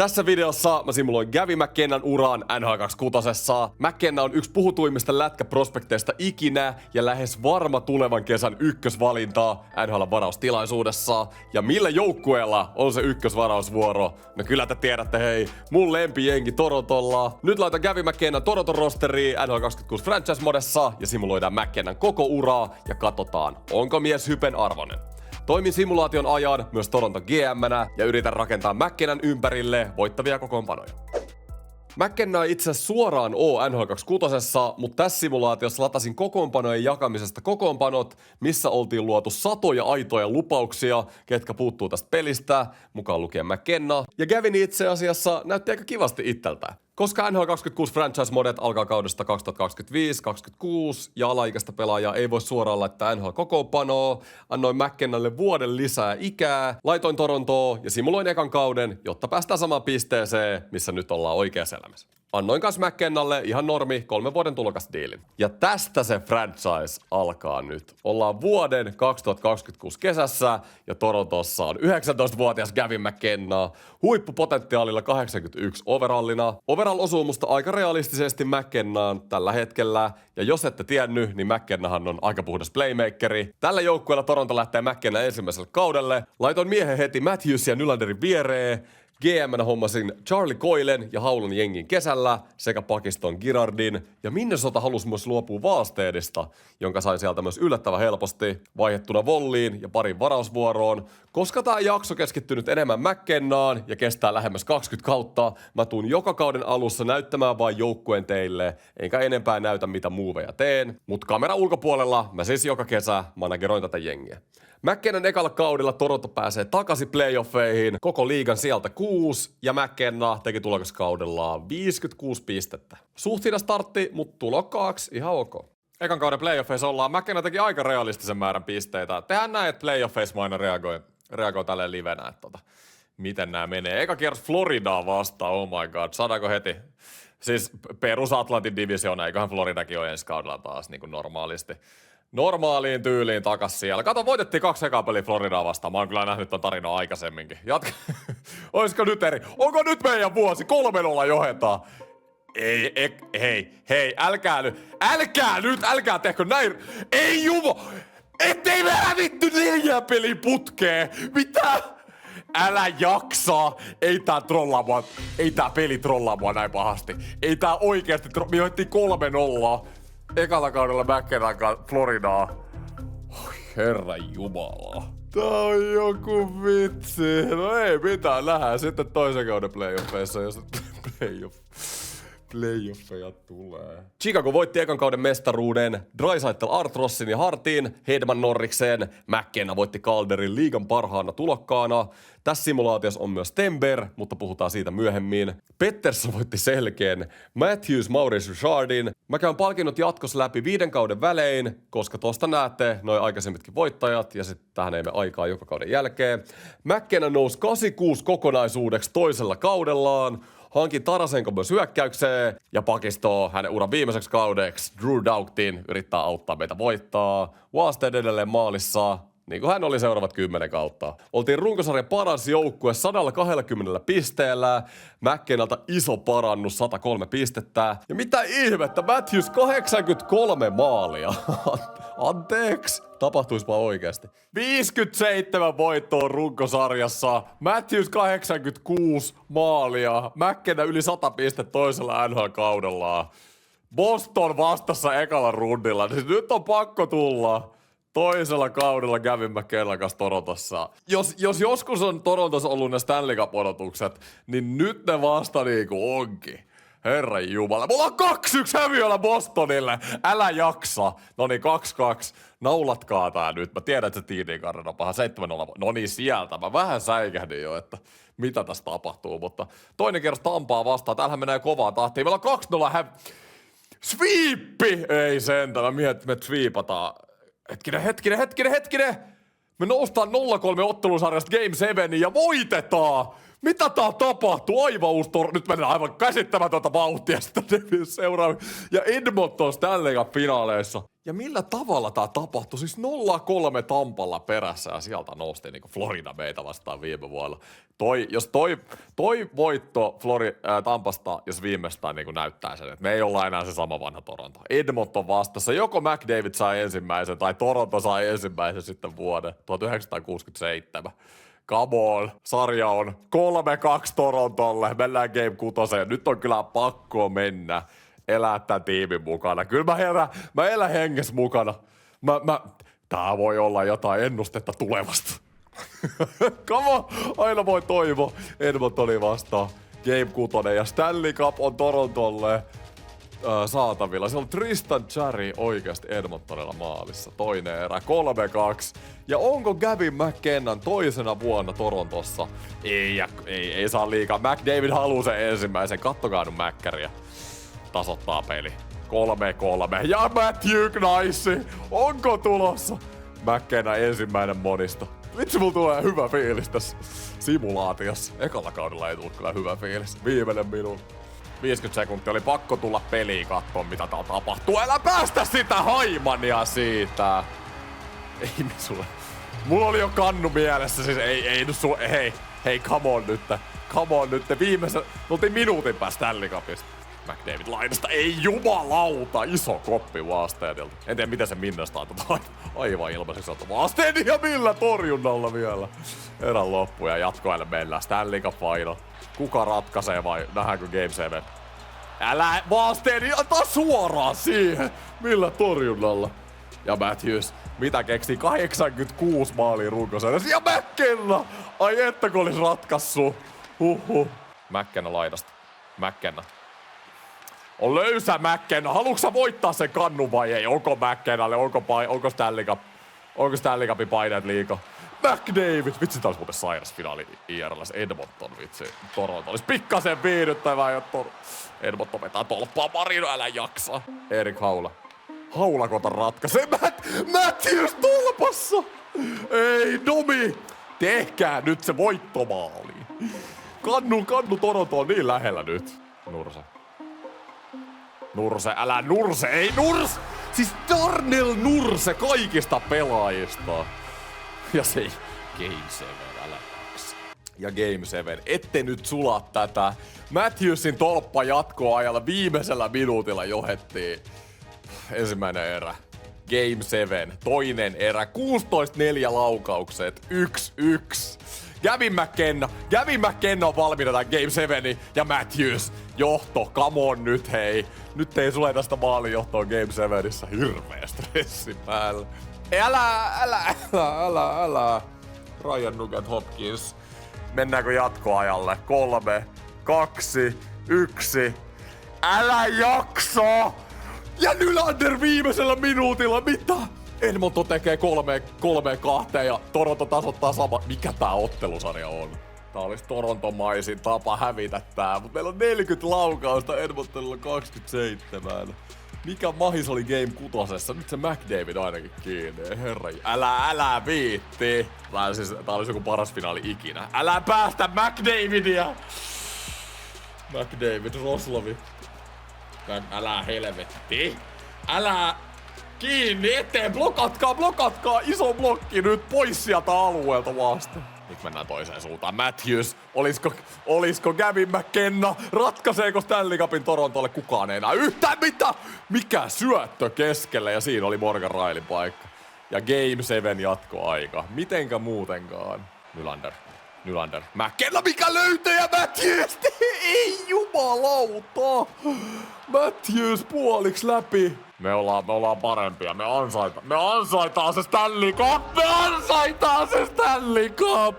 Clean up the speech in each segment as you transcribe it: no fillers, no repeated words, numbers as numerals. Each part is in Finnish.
Tässä videossa mä simuloin Gavin McKennan uran NHL26. McKenna on yksi puhutuimmista lätkäprospekteista ikinä ja lähes varma tulevan kesän ykkösvalinta NHL-varaustilaisuudessa. Ja millä joukkueella on se ykkösvarausvuoro? No kyllä te tiedätte, hei, mun lempijengi Torontolla. Nyt laitan Gavin McKennan Toronton rosteriin NHL26 franchise-modessa ja simuloidaan McKennan koko uraa ja katsotaan, onko mies hypen arvoinen. Toimin simulaation ajan myös Toronton GM:nä ja yritän rakentaa McKennan ympärille voittavia kokoonpanoja. McKenna ei itse suoraan oo NHL26, mutta tässä simulaatiossa latasin kokoonpanojen jakamisesta kokoonpanot, missä oltiin luotu satoja aitoja lupauksia, ketkä puuttuu tästä pelistä, mukaan lukien McKenna. Ja Gavin itse asiassa näytti aika kivasti itseltään. Koska NHL26 franchise-modet alkaa kaudesta 2025-2026 ja alaikäistä pelaajaa ei voi suoraan laittaa NHL-kokoonpanoa, annoin McKennalle vuoden lisää ikää, laitoin Torontoon ja simuloin ekan kauden, jotta päästään samaan pisteeseen, missä nyt ollaan oikeassa elämässä. Annoin kanssa McKennalle ihan normi 3 vuoden tulokasdiilin. Ja tästä se franchise alkaa nyt. Ollaan vuoden 2026 kesässä ja Torontossa on 19-vuotias Gavin McKenna huippupotentiaalilla 81 overallina. Overall osuu musta aika realistisesti McKennaan tällä hetkellä. Ja jos ette tiennyt, niin McKennahan on aika puhdas playmakeri. Tällä joukkueella Toronto lähtee McKennan ensimmäiselle kaudelle. Laitoin miehen heti Matthews ja Nylanderin viereen. GM:nä hommasin Charlie Coylen ja Haulun jengin kesällä sekä Pakiston Girardin. Ja Minnesota halusi myös luopua Wallstedista, jonka sain sieltä myös yllättävän helposti, vaihdettuna Volliin ja parin varausvuoroon. Koska tää jakso keskittynyt enemmän McKennaan ja kestää lähemmäs 20 kautta, mä tuun joka kauden alussa näyttämään vain joukkueen teille, enkä enempää näytä mitä moveja teen. Mut kameran ulkopuolella mä siis joka kesä manageroin tätä jengiä. McKennan ekalla kaudella Toronto pääsee takaisin playoffeihin, koko liigan sieltä 6, ja McKenna teki tulokaskaudellaan 56 pistettä. Suht hidas startti, mutta tulokkaaksi ihan ok. Ekan kauden playoffeissa ollaan. McKenna teki aika realistisen määrän pisteitä. Tehän näin, että playoffeissa mä aina reagoi tälleen livenä, että miten nämä menee. Eka kierros Floridaa vastaan, oh my god, saadaanko heti? Siis perus Atlantin divisioona, eiköhän Floridakin ole ensi kaudella taas niin kuin normaalisti. Normaaliin tyyliin takas siellä. Kato, voitettiin 2 ekaa peliä Floridaa vastaan. Mä oon kyllä nähnyt ton tarinan aikaisemminkin. Jatka. Oisko nyt eri? Onko nyt meidän vuosi? 3-0 johetaan. Hei, älkää tehkö näin. Ei jumo! Ettei me hävitty 4 peliä putkeen. Mitä? Älä jaksa! Ei tää peli trollaa mua näin pahasti. Ei tää oikeesti me johdettiin 3-0. Ekalla kaudella McKennan Floridaa. Oi, herra jumala. Tää on joku vitsi. No ei mitään, nähdään sitten toisen kauden playoffeissa, jos playoffeja tulee. Chicago voitti ekan kauden mestaruuden. Draisaitl Artrossin ja Hartin, Hedman Norriksen. McKenna voitti Calderin liigan parhaana tulokkaana. Tässä simulaatiossa on myös Tember, mutta puhutaan siitä myöhemmin. Pettersson voitti selkeän Matthews Maurice Richardin. Mä käyn palkinnot jatkossa läpi 5 kauden välein, koska tosta näette noin aikaisemmitkin voittajat, ja sitten tähän ei mene aikaa joka kauden jälkeen. McKenna nousi 86 kokonaisuudeksi toisella kaudellaan. Hankin Tarasenko myös hyökkäykseen ja Pakisto hänen uran viimeiseksi kaudeksi Drew Doughtin yrittää auttaa meitä voittaa. Wallstedt edelleen maalissa, niin kuin hän oli seuraavat 10 kautta. Oltiin runkosarjan paras joukkue 120 pisteellä. McKennalta iso parannus 103 pistettä. Ja mitä ihmettä, Matthews 83 maalia. Anteeksi. Tapahtuispa oikeasti. 57 voittoa runkosarjassa. Matthews 86 maalia. McKenna yli 100 pistettä toisella NHL-kaudellaan. Boston vastassa ekalla rundilla. Nyt on pakko tulla. Toisella kaudella Gavin McKennan kanssa Torontossa. Jos joskus on Torontossa ollut ne Stanley Cup-odotukset, niin nyt ne vasta niinku onkin. Herran jumala. Mulla on 2-1 häviöllä Bostonille. Älä jaksa. Noniin 2-2. Naulatkaa tää nyt. Mä tiedän, että se tiiniin karran on paha. 7-0. Noniin sieltä. Mä vähän säikähdin jo, että mitä tässä tapahtuu. Mutta toinen kierros Tampaa vastaan. Täällähän menee kovaa tahtiin. Meillä on 2-0 Sweepi! Ei sentä. Mä mietin, että me sweepataan. Hetkinen. Me noustaan 0-3 ottelusarjasta Game 7 ja voitetaan! Mitä tää tapahtuu? Aivan uusi nyt mennään aivan käsittämätöntä vauhtia sitä seuraavia. Ja Edmonton Stanley Cup-finaaleissa. Ja millä tavalla tää tapahtui? Siis 0-3 Tampalla perässä ja sieltä nousti niinku Florida meitä vastaan viime vuonna. Jos toi voitto Tampasta, jos viimeistään niinku näyttää sen, että me ei olla enää se sama vanha Toronto. Edmonton vastassa. Joko McDavid sai ensimmäisen tai Toronto sai ensimmäisen sitten vuoden 1967. Come on. Sarja on 3-2 Torontolle. Mennään Game 6. Nyt on kyllä pakko mennä elää tämän tiimin mukana. Kyllä mä elän hengessä mukana. Tää voi olla jotain ennustetta tulevasta. Come on. Aina voi toivoa. Edmontoni vastaan. Game 6 ja Stanley Cup on Torontolle saatavilla. Siellä on Tristan Jarry oikeasti Edmontonilla maalissa. Toinen erä, 3-2. Ja onko Gavin McKennan toisena vuonna Torontossa? Ei saa liikaa. McDavid haluaa sen ensimmäisen. Kattokaa nyt Mäkkäriä. Tasoittaa peli. 3-3. Ja Matthew Knight. Onko tulossa? McKenna ensimmäinen monista. Vitsi, mulla tulee hyvä fiilis tässä simulaatiossa. Ekalla kaudella ei tullut kyllä hyvä fiilis. Viimeinen minuutti. 50 sekuntia oli pakko tulla peliin katsoa, mitä täällä tapahtuu. Älä päästä sitä haimania siitä! Ei sulle. Mulla oli jo kannu mielessä, siis ei nyt sulle. Hei, come on nyt. Viimeisen, oltiin minuutin päästä Stanley Cupista. McDavid laidasta, ei jumalauta, iso koppi Wastedilta. En tiedä miten se Minnasta on aivan ilmaiseksi ottaa Wasted ja millä torjunnalla vielä. Erän loppu ja jatkoajalle mennään Stanley Cup Final. Kuka ratkaisee vai nähdäänkö Game 7? Älä Wasted, ota suoraan siihen! Millä torjunnalla? Ja Matthews, mitä keksii? 86 maalia runkosarjassa. Ja McKenna! Ai että kun olis ratkaissut. McKenna laidasta. McKenna. On löysä McKenna. Haluatko sä voittaa sen kannun vai ei? Onko McKennalle? Onko Stanley Cup? Onko Stanley Cupin paineet liikaa? McDavid! Vitsi, tää olisi muuten sairas finaali IRL:ssä. Edmonton, vitsi. Toronto olisi pikkasen viihdyttävää, ja Edmonton vetää tolppaa. Marino, älä jaksa. Erik Haula. Haulakota ratkaisee. Matthews tolpassa! Ei, Domi! Tehkää nyt se voittomaali. Kannu Toronto on niin lähellä nyt. Nurse, älä Nurse, ei Nurse! Siis Darnell Nurse kaikista pelaajista. Ja se Game 7, älä jaksa. Ja Game 7, ette nyt sula tätä. Matthewsin tolppa jatkoajalla viimeisellä minuutilla johettiin. Ensimmäinen erä. Game 7, toinen erä. 16-4 laukaukset, 1-1. Gavin McKenna on valmiina tämän Game 7 ja Matthews. Johto, come on nyt hei. Nyt ei sulle tästä maalijohtoa Game 7:issä. Hirveä stressi päällä. Älä. Ryan Nugent Hopkins. Mennäänkö jatkoajalle? 3, 2, 1. Älä jaksa! Ja Nylander viimeisellä minuutilla, mitä? Edmonton tekee 3-2 ja Toronto tasoittaa sama. Mikä tää ottelusarja on? Tää olisi Torontomaisin tapa hävitä tää, mut meillä on 40 laukausta, Edmontonilla 27. Mikä mahis oli Game 6? Nyt se McDavid ainakin kiinni, herra. Älä viitti. Tää olisi joku paras finaali ikinä. Älä päästä McDavidia! McDavid, Roslovi. Älä helvetti. Älä kiinni eteen, blokatkaa, iso blokki nyt pois sieltä alueelta vasta. Nyt mennään toiseen suuntaan. Matthews, olisiko Gavin McKenna? Ratkaiseeko Stanley Cupin Torontolle? Kukaan ei enää yhtään mitä? Mikä syöttö keskelle ja siinä oli Morgan Rielin paikka. Ja Game 7 jatkoaika. Mitenkä muutenkaan? Nylander. McKenna, mikä löytäjä Matthews? Ei jumalauta! Matthews puoliksi läpi. Me ollaan parempia. Me ansaitaan se Stanley Cup! Me ansaitaan se Stanley Cup!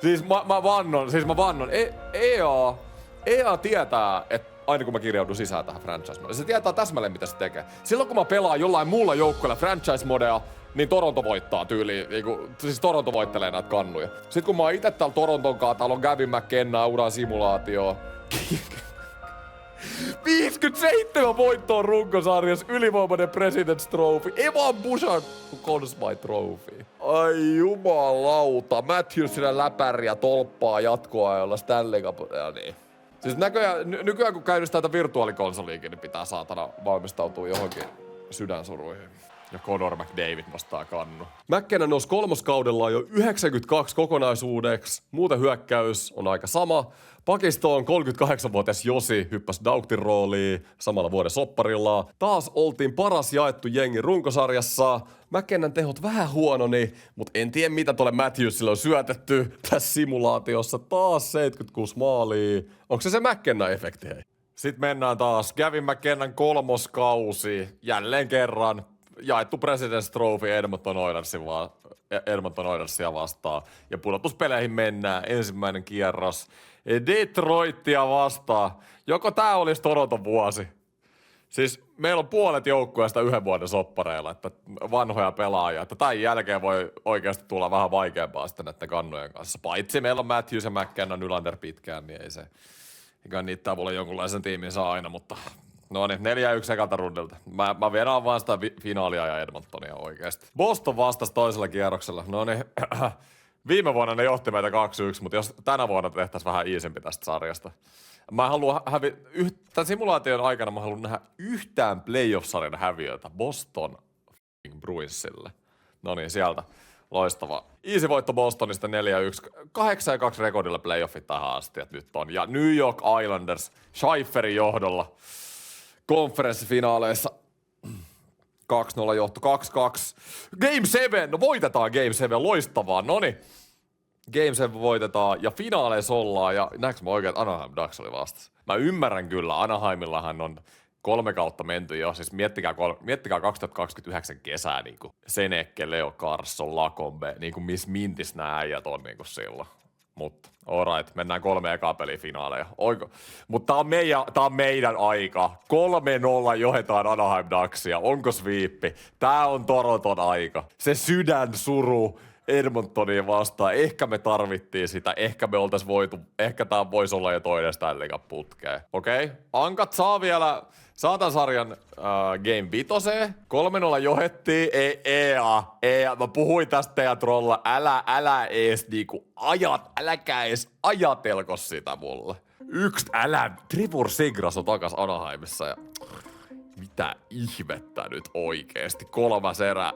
Siis mä vannon. EA tietää, että aina kun mä kirjaudun sisään tähän franchise-modeen, se tietää täsmälleen mitä se tekee. Silloin kun mä pelaan jollain muulla joukkueella franchise-modea, niin Toronto voittaa tyyliin, siis Toronto voittelee näitä kannuja. Sitten kun mä oon ite täällä Toronton kanssa, täällä on Gavin McKenna, uran simulaatio. 57 voittoa runkosarjassa, ylivoimainen President's Trophy, Evan Bouchard Conn Smythe Trophy. Ai jumalauta. Matthewsille läpäriä tolppaa jatkoajalla Stanley Cup. Ja niin. Siis nykyään kun käynnistää tätä virtuaalikonsoliikin, niin pitää saatana valmistautua johonkin sydänsuruihin. Ja Conor McDavid nostaa kannu. McKinnon nousi kolmoskaudellaan jo 92 kokonaisuudeksi. Muuten hyökkäys on aika sama. Pakistoon 38-vuotias Josi hyppäsi Daugtin rooliin samalla vuoden sopparilla. Taas oltiin paras jaettu jengi runkosarjassa. McKinnon tehot vähän huononi, mutta en tiedä mitä tuolle Matthewsille on syötetty tässä simulaatiossa. Taas 76 maalia. Onko se McKinnon-efekti, hei? Sitten mennään taas. Gavin McKinnon kolmoskausi. Jälleen kerran. Jaettu President's Trophy Edmonton Oilersia vastaan. Ja pudotuspeleihin mennään. Ensimmäinen kierros. Detroitia vastaan. Joko tää olisi Toronton vuosi? Siis meillä on puolet joukkueesta yhden vuoden soppareilla, että vanhoja pelaajia. Että tämän jälkeen voi oikeasti tulla vähän vaikeampaa sitten näiden kannujen kanssa. Paitsi meillä on Matthews ja McKinnon Nylander pitkään, niin ei se. Eikä niitä voi jonkunlaisen tiimin saa aina, mutta no niin, 4-1 ekalta rundilta. Mä vedän vaan sitä finaalia ja Edmontonia oikeesti. Boston vastasi toisella kierroksella. No niin, viime vuonna ne johti meitä 2-1, mutta jos tänä vuonna tehtäisiin vähän easempi tästä sarjasta. Mä haluan tämän simulaation aikana mä haluan nähdä yhtään playoff-sarjan häviötä Boston Bruinsille. No niin, sieltä. Loistava. Easy voitto Bostonista 4-1. 8-2 rekordilla playoffit tähän asti, että nyt on. Ja New York Islanders Scheiferin johdolla konferenssifinaaleissa 2-0 johto 2-2. Game 7, no voitetaan Game 7, loistavaa, noni. Game 7 voitetaan ja finaaleissa ollaan ja näetkö mä oikein, että Anaheim Ducks oli vastas. Mä ymmärrän kyllä, Anaheimillahan on 3 kautta menty jo, siis miettikää 2029 kesää niinku Seneke, Leo Carlson, Lacombe, niinku miss mintis nää äijät on niinku silloin. Mutta alright, mennään 3 ekaa peliä finaaleja. Mutta tää on meidän aika. 3-0 johetaan Anaheim Ducksia. Onko sviippi? Tää on Toronton aika. Se sydänsuru Edmontoniin vastaan. Ehkä me tarvittiin sitä. Ehkä me oltais voitu. Ehkä tää voisi olla jo toinen Stanley Cup putkeen. Okei? Ankat saa vielä saatan sarjan Game 5. 3-0 johettiin. Mä puhuin tästä teidän trolla. Älä ees niinku äläkä ees ajatelko sitä mulle. Trevor Segras on takas Anaheimissa ja mitä ihmettä nyt oikeesti. 3. erä.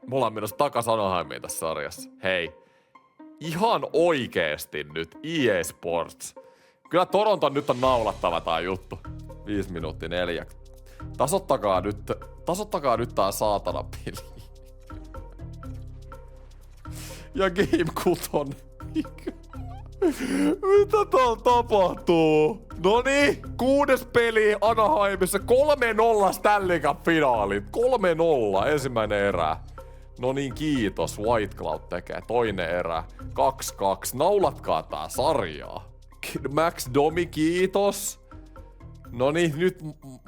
Me ollaan menossa takas Anaheimiin tässä sarjassa. Hei, ihan oikeesti nyt EA Sports. Kyllä Toronton nyt on naulattava tää juttu. 5 minuuttia 4. Tasottakaa nyt tää saatana peli. Ja Game 6. Mitä täällä tapahtuu? Noniin, 6. peli Anaheimissa. 3-0 Stanley Cup-finaali. 3-0 ensimmäinen erä. No niin, kiitos. White Cloud tekee toinen erä. 2-2. Naulatkaa tää sarjaa. Max Domi, kiitos. No niin, nyt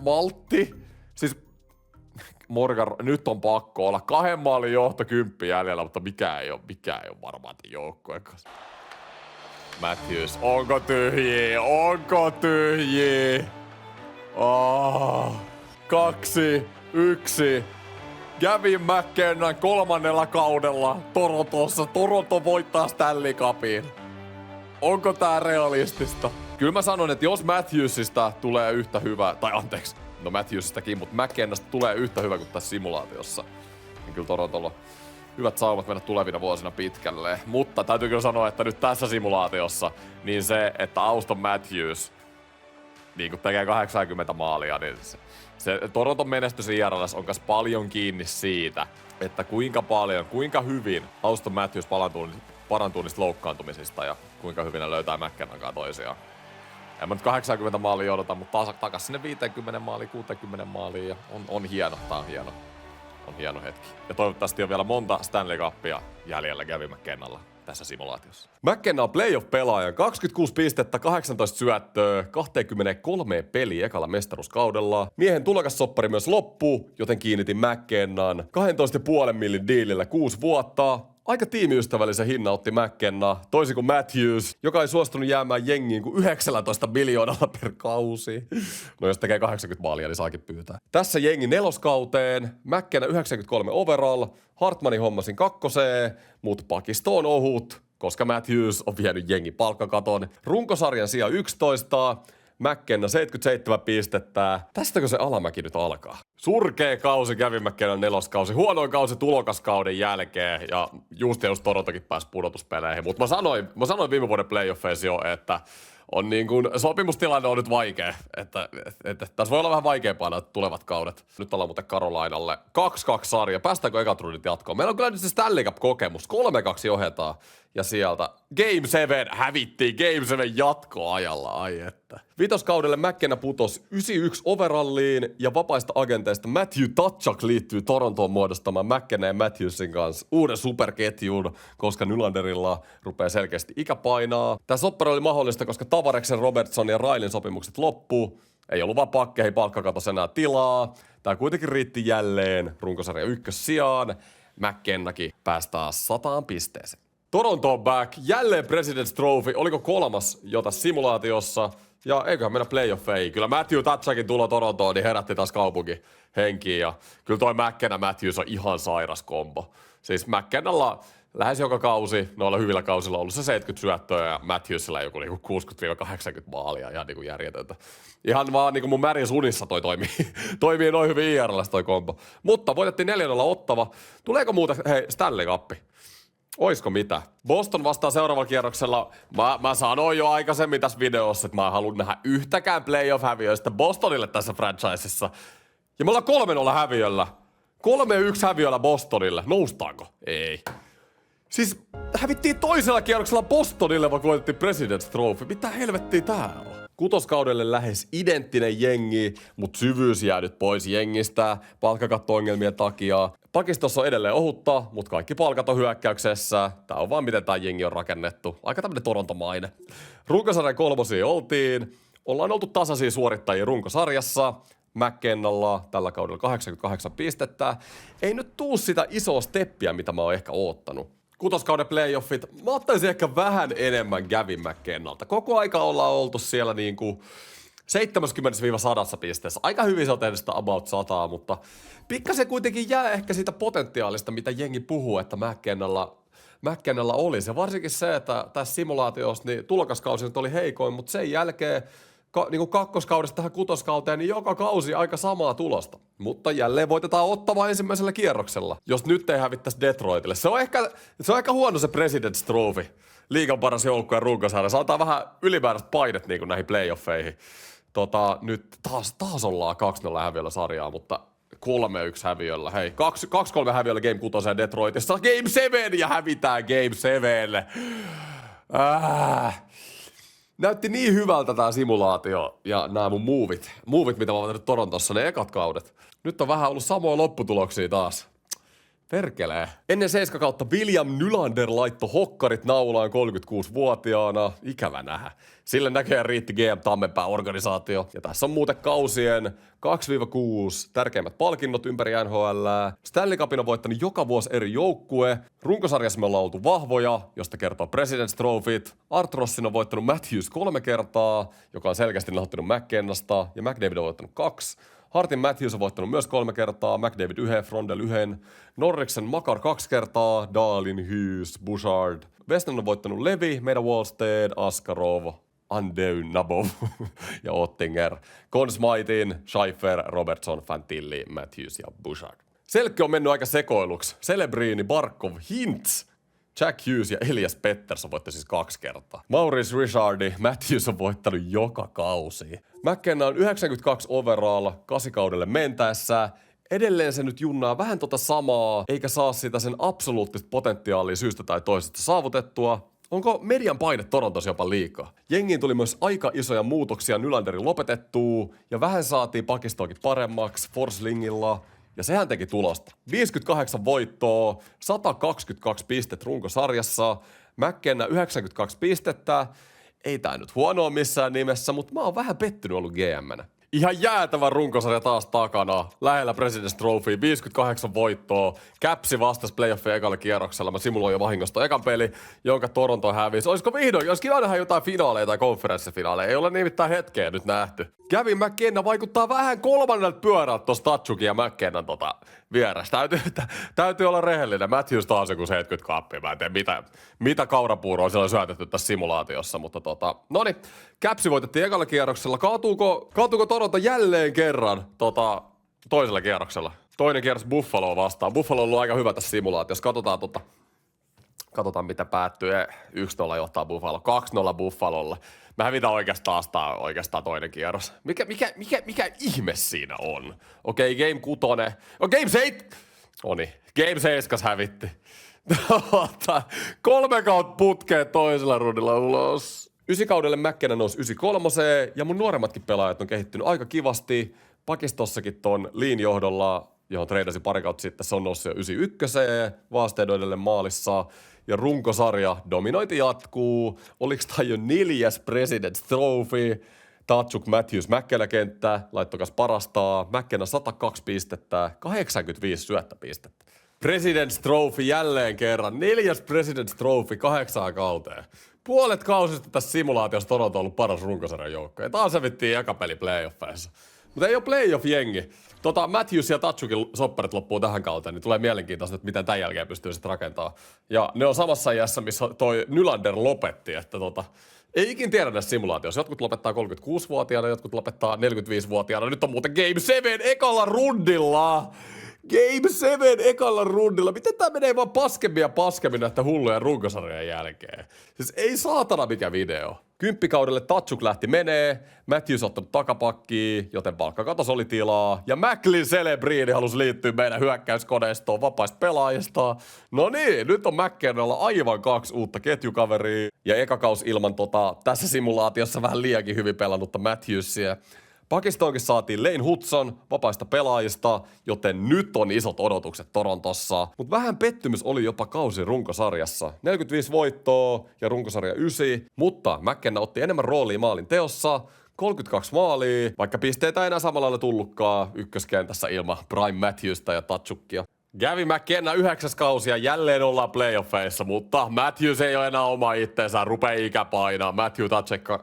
maltti. Siis Morgan, nyt on pakko olla. 2 maalin johto 10 jäljellä, mutta mikä ei ole varmaan joukkueen kanssa. Matthews, onko tyhjiä? Onko tyhjiä? 2-1. Gavin McKinnon 3. kaudella Torontossa. Toronto voittaa Stanley Cupin. Onko tää realistista? Kyllä mä sanon, että jos Matthewsista tulee yhtä hyvä, tai anteeksi, no Matthewsistakin, mutta McKinnonista tulee yhtä hyvä kuin tässä simulaatiossa, niin kyllä Torontolla hyvät saumat mennä tulevina vuosina pitkälle. Mutta täytyy kyllä sanoa, että nyt tässä simulaatiossa, niin se, että Auston Matthews niin kun tekee 80 maalia, niin se Toronton menestys IRL:s on myös paljon kiinni siitä, että kuinka hyvin Auston Matthews parantuu niistä loukkaantumisista ja kuinka hyvin ne löytää McKinnonkaan toisiaan. En mä nyt 80 maalia odota, mutta takas sinne 50 maaliin, 60 maaliin ja on hieno, tää on hieno. On hieno hetki. Ja toivottavasti on vielä monta Stanley Cupia jäljellä Gavin McKinnolla tässä simulaatiossa. McKinnon on playoff-pelaaja, 26 pistettä, 18 syöttöä, 23 peliä ekalla mestaruuskaudella. Miehen tulokassoppari myös loppuu, joten kiinnitin McKinnon 12,5 millin diilillä 6 vuotta. Aika tiimiystävällisen hinnan otti McKenna, toisin kuin Matthews, joka ei suostunut jäämään jengiin kuin 19 miljoonalla per kausi. No jos tekee 80 maalia, niin saakin pyytää. Tässä jengi 4. kauteen, McKenna 93 overall, Hartmanin hommasin 2, mutta pakisto on ohut, koska Matthews on vienyt jengi palkkakaton. Runkosarjan sija 11, McKenna 77 pistettä. Tästäkö se alamäki nyt alkaa? Surkea kausi kävi McKennan 4. kausi. Huonoin kausi tulokaskauden jälkeen. Ja just Torontokin pääsi pudotuspeleihin. Mutta mä sanoin viime vuoden playoffeissa jo, että on niin kuin, sopimustilanne on nyt vaikea. Että tässä voi olla vähän vaikeampaa nämä tulevat kaudet. Nyt ollaan muuten Carolinalle 2-2 sarja. Päästäänkö ekat rundit jatkoon? Meillä on kyllä nyt se Stanley Cup-kokemus. 3-2 johetaan. Ja sieltä Game 7 hävittiin. Game 7 jatkoajalla. Ai että. Vitoskaudelle McKenna putosi 91 overalliin. Ja vapaista agenteista Matthew Tkachuk liittyy Torontoon muodostamaan McKenna ja Matthewsin kanssa uuden superketjun, koska Nylanderilla rupeaa selkeästi ikä painaa. Tämä soppari oli mahdollista, koska Tavareksen, Robertson ja Railin sopimukset loppuu. Ei ollut vaan pakkeihin palkkakatos enää tilaa. Tämä kuitenkin riitti jälleen runkosarjan ykkössijaan. McKennakin päästään 100 pisteeseen. Toronto on back. Jälleen President's Trophy. Oliko 3. jo tässä simulaatiossa? Ja eiköhän mennä playoffeihin. Kyllä Matthew Tkachukin tulo Torontoon, niin herätti taas kaupunki henkiin. Ja kyllä toi McKenna Matthews on ihan sairas kombo. Siis McKennalla lähes joka kausi, noilla hyvillä kausilla on ollut se 70 syöttöä ja Matthewsilla joku niinku 60-80 maalia. Ihan niinku järjetöntä. Ihan vaan niinku mun Märin sunissa toi toimii noin hyvin IRL:ssä toi kombo. Mutta voitettiin 4-0 Ottava. Tuleeko muuten, hei, Stanley Cup? Oisko mitä? Boston vastaa seuraavalla kierroksella. Mä sanoin jo aikaisemmin tässä videossa, että mä en halua nähdä yhtäkään playoff-häviöistä Bostonille tässä franchisessa. Ja me ollaan 3-0 häviöllä. 3-1 häviöllä Bostonille. Noustaanko? Ei. Siis hävittiin toisella kierroksella Bostonille, vaikka voitettiin President's Trophy. Mitä helvettiä tää on? Kutoskaudelle lähes identtinen jengi, mutta syvyys jää nyt pois jengistä palkkakatto-ongelmien takia. Pakistossa on edelleen ohutta, mutta kaikki palkat on hyökkäyksessä. Tää on vaan miten tää jengi on rakennettu. Aika tämmönen Torontomainen. Runkosarjan 3 oltiin. Ollaan oltu tasaisia suorittajia runkosarjassa. McKennalla tällä kaudella 88 pistettä. Ei nyt tuu sitä isoa steppiä, mitä mä oon ehkä oottanut. Kutoskauden playoffit, mä ottaisin ehkä vähän enemmän Gavin McKennalta. Koko aika ollaan oltu siellä niinku 70-100 pisteessä. Aika hyvin se on tehnyt sitä about 100, mutta pikkasen kuitenkin jää ehkä siitä potentiaalista, mitä jengi puhuu, että McKennalla olisi. Ja varsinkin se, että tässä simulaatiossa niin tulokaskausi nyt oli heikoin, mutta sen jälkeen niin kakkoskaudesta tähän kutoskauteen, niin joka kausi aika samaa tulosta. Mutta jälleen voitetaan Ottava ensimmäisellä kierroksella, jos nyt ei hävittäisi Detroitille. Se on ehkä huono se President's Trophy. Liigan paras joukkueen runkosarja. Saadaan vähän ylimääräiset painet niin kuin näihin playoffeihin. Nyt taas ollaan 2-0 häviöllä sarjaa, mutta 3-1 häviöllä. Hei, 2-3 häviöllä Game 6 Detroitissa. Game 7 ja hävitään Game 7. Näytti niin hyvältä tää simulaatio ja nämä mun movit, mitä mä oon tehnyt Torontossa, ne ekat kaudet. Nyt on vähän ollut samoja lopputuloksia taas. Perkelee. Ennen 7 kautta William Nylander laittoi hokkarit naulaan 36-vuotiaana. Ikävä nähdä. Sille näköjään riitti GM Tammenpää organisaatio. Ja tässä on muuten kausien 2-6 tärkeimmät palkinnot ympäri NHL. Stanley Cupin on voittanut joka vuosi eri joukkue. Runkosarjassa me ollaan oltu vahvoja, josta kertoo President's Trophyt. Art Rossin on voittanut Matthews 3 kertaa, joka on selkeästi nauttinut McKennasta. Ja McDavid on voittanut 2. Hartin Matthews on voittanut myös 3 kertaa, McDavid 1, Frondel 1, Norriksen Makar 2 kertaa, Dahlin, Hughes, Bouchard. Weston on voittanut Levi, meidän Wallstead, Askarov, Andeu, Nabov ja Ottinger. Conn Smythin, Scheiffer, Robertson, Fantilli, Matthews ja Bouchard. Selkki on mennyt aika sekoiluksi. Celebrini, Barkov, Hintz, Jack Hughes ja Elias Pettersson voitti siis 2 kertaa. Maurice Richardi, Matthews on voittanut joka kausi. McKenna on 92 overall 8 kaudelle mentäessä. Edelleen se nyt junnaa vähän tota samaa, eikä saa sitä sen absoluuttista potentiaalia syystä tai toisesta saavutettua. Onko median paine Torontossa jopa liikaa? Jengiin tuli myös aika isoja muutoksia Nylanderin lopetettua, ja vähän saatiin pakistoakin paremmaksi Forslingilla. Ja sehän teki tulosta. 58 voittoa, 122 pistettä runkosarjassa, McKenna 92 pistettä. Ei tää nyt huonoa missään nimessä, mutta mä oon vähän pettynyt ollut GM-nä. Ihan jäätävä runkosarja taas takana. Lähellä President's Trophy, 58 voittoa. Capsi vastasi playoffien ekalla kierroksella. Mä simuloin jo vahingosta ekan peli, jonka Toronto hävisi. Olisiko vihdoin? Olisikin aina jotain finaaleja tai konferenssifinaaleja. Ei ole nimittäin hetkeä nyt nähty. Gavin McKenna vaikuttaa vähän kolmannelta pyörältä tosta Tatsukin ja McKennan vieressä. Täytyy olla rehellinen. Matthews taas joku 70 kappia. Mä en tiedä mitä kaurapuuroa siellä on syötetty tässä simulaatiossa, mutta noniin. Capsi voitettiin ekalla kierroksella. Kaatuuko Toronto jälleen kerran toisella kierroksella? Toinen kierros Buffaloa vastaan. Buffalo on ollut aika hyvä tässä simulaatiossa. Katsotaan mitä päättyy. 1-0 johtaa Buffalo. 2-0 Buffalolle. Mä hävitään oikeastaan toinen kierros. Mikä ihme siinä on? Okei, Game 6. Game 7. Noniin. Game 7 hävitti. 3 kautta putkeen toisella rundilla ulos. 9 kaudelle McKenna nousi 93 ja mun nuoremmatkin pelaajat on kehittynyt aika kivasti. Pakistossakin ton Lean johdolla, johon treidasin pari kautta sitten, se on noussut jo 91 Vaasteiden edelleen maalissa. Ja runkosarja dominointi jatkuu. Oliks tää jo 4. President's Trophy? Tatsuk Matthews McKenna kenttä, laittokas parastaa. McKenna 102 pistettä, 85 syöttöpistettä. President's Trophy jälleen kerran. 4. President's Trophy 8 kauteen. Puolet kausista tässä simulaatiossa Toronto on ollut paras runkosarjan joukko. Ja taas hävittiin eka peli playoffeissa. Mutta ei ole playoff-jengi. Matthews ja Tatsukin sopparit loppuu tähän kauteen, niin tulee mielenkiintoista, että miten tämän jälkeen pystyy sitten rakentamaan. Ja ne on samassa iässä, missä toi Nylander lopetti, että ei ikin tiedä näissä simulaatioissa. Jotkut lopettaa 36-vuotiaana, jotkut lopettaa 45-vuotiaana. Nyt on muuten Game 7 ekalla rundilla. Game 7 ekalla rundilla. Miten tää menee vaan paskemmin näitä hulluja runkosarjan jälkeen? Siis ei saatana mikä video. 10 kaudelle Tatsuk lähti menee, Matthews ottanut takapakkiin, joten palkkakatos oli tilaa. Ja Macklin Celebrini halusi liittyä meidän hyökkäyskoneistoon vapaista pelaajista. No niin, nyt on McKennalla aivan 2 uutta ketjukaveria. Ja eka kaus ilman tässä simulaatiossa vähän liiankin hyvin pelannutta Matthewsia. Pakistoonkin saatiin Lane Hudson vapaista pelaajista, joten nyt on isot odotukset Torontossa. Mutta vähän pettymys oli jopa kausi runkosarjassa. 45 voittoa ja runkosarja 9, mutta McKenna otti enemmän roolia maalin teossa. 32 maalia, vaikka pisteitä ei enää samalla lailla tullutkaan ykköskentässä ilman Prime Matthewsta ja Tatsukia. Gavin McKenna 9. kausi ja jälleen ollaan playoffeissa, mutta Matthews ei ole enää oma itteensä, rupee ikä painaa. Matthew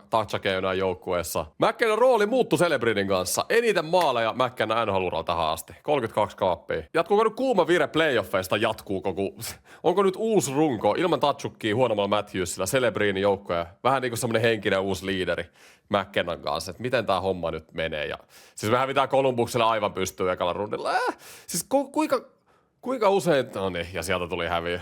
Tkachuk ei enää joukkueessa. McKennan rooli muuttui Celebrinin kanssa. Eniten maaleja McKenna NHL-uralla tähän asti. 32 kaappia. Jatkuuko nyt kuuma vire playoffeista? Onko nyt uusi runko ilman Tkachukia huonommalla Matthewsilla Celebrinin joukkoja? Vähän niin kuin semmonen henkinen uusi liideri McKennan kanssa, että miten tää homma nyt menee. Ja siis me hävitään Columbukselle aivan pystyyn ekalla rundilla. Siis kuinka usein, no niin, ja sieltä tuli häviö.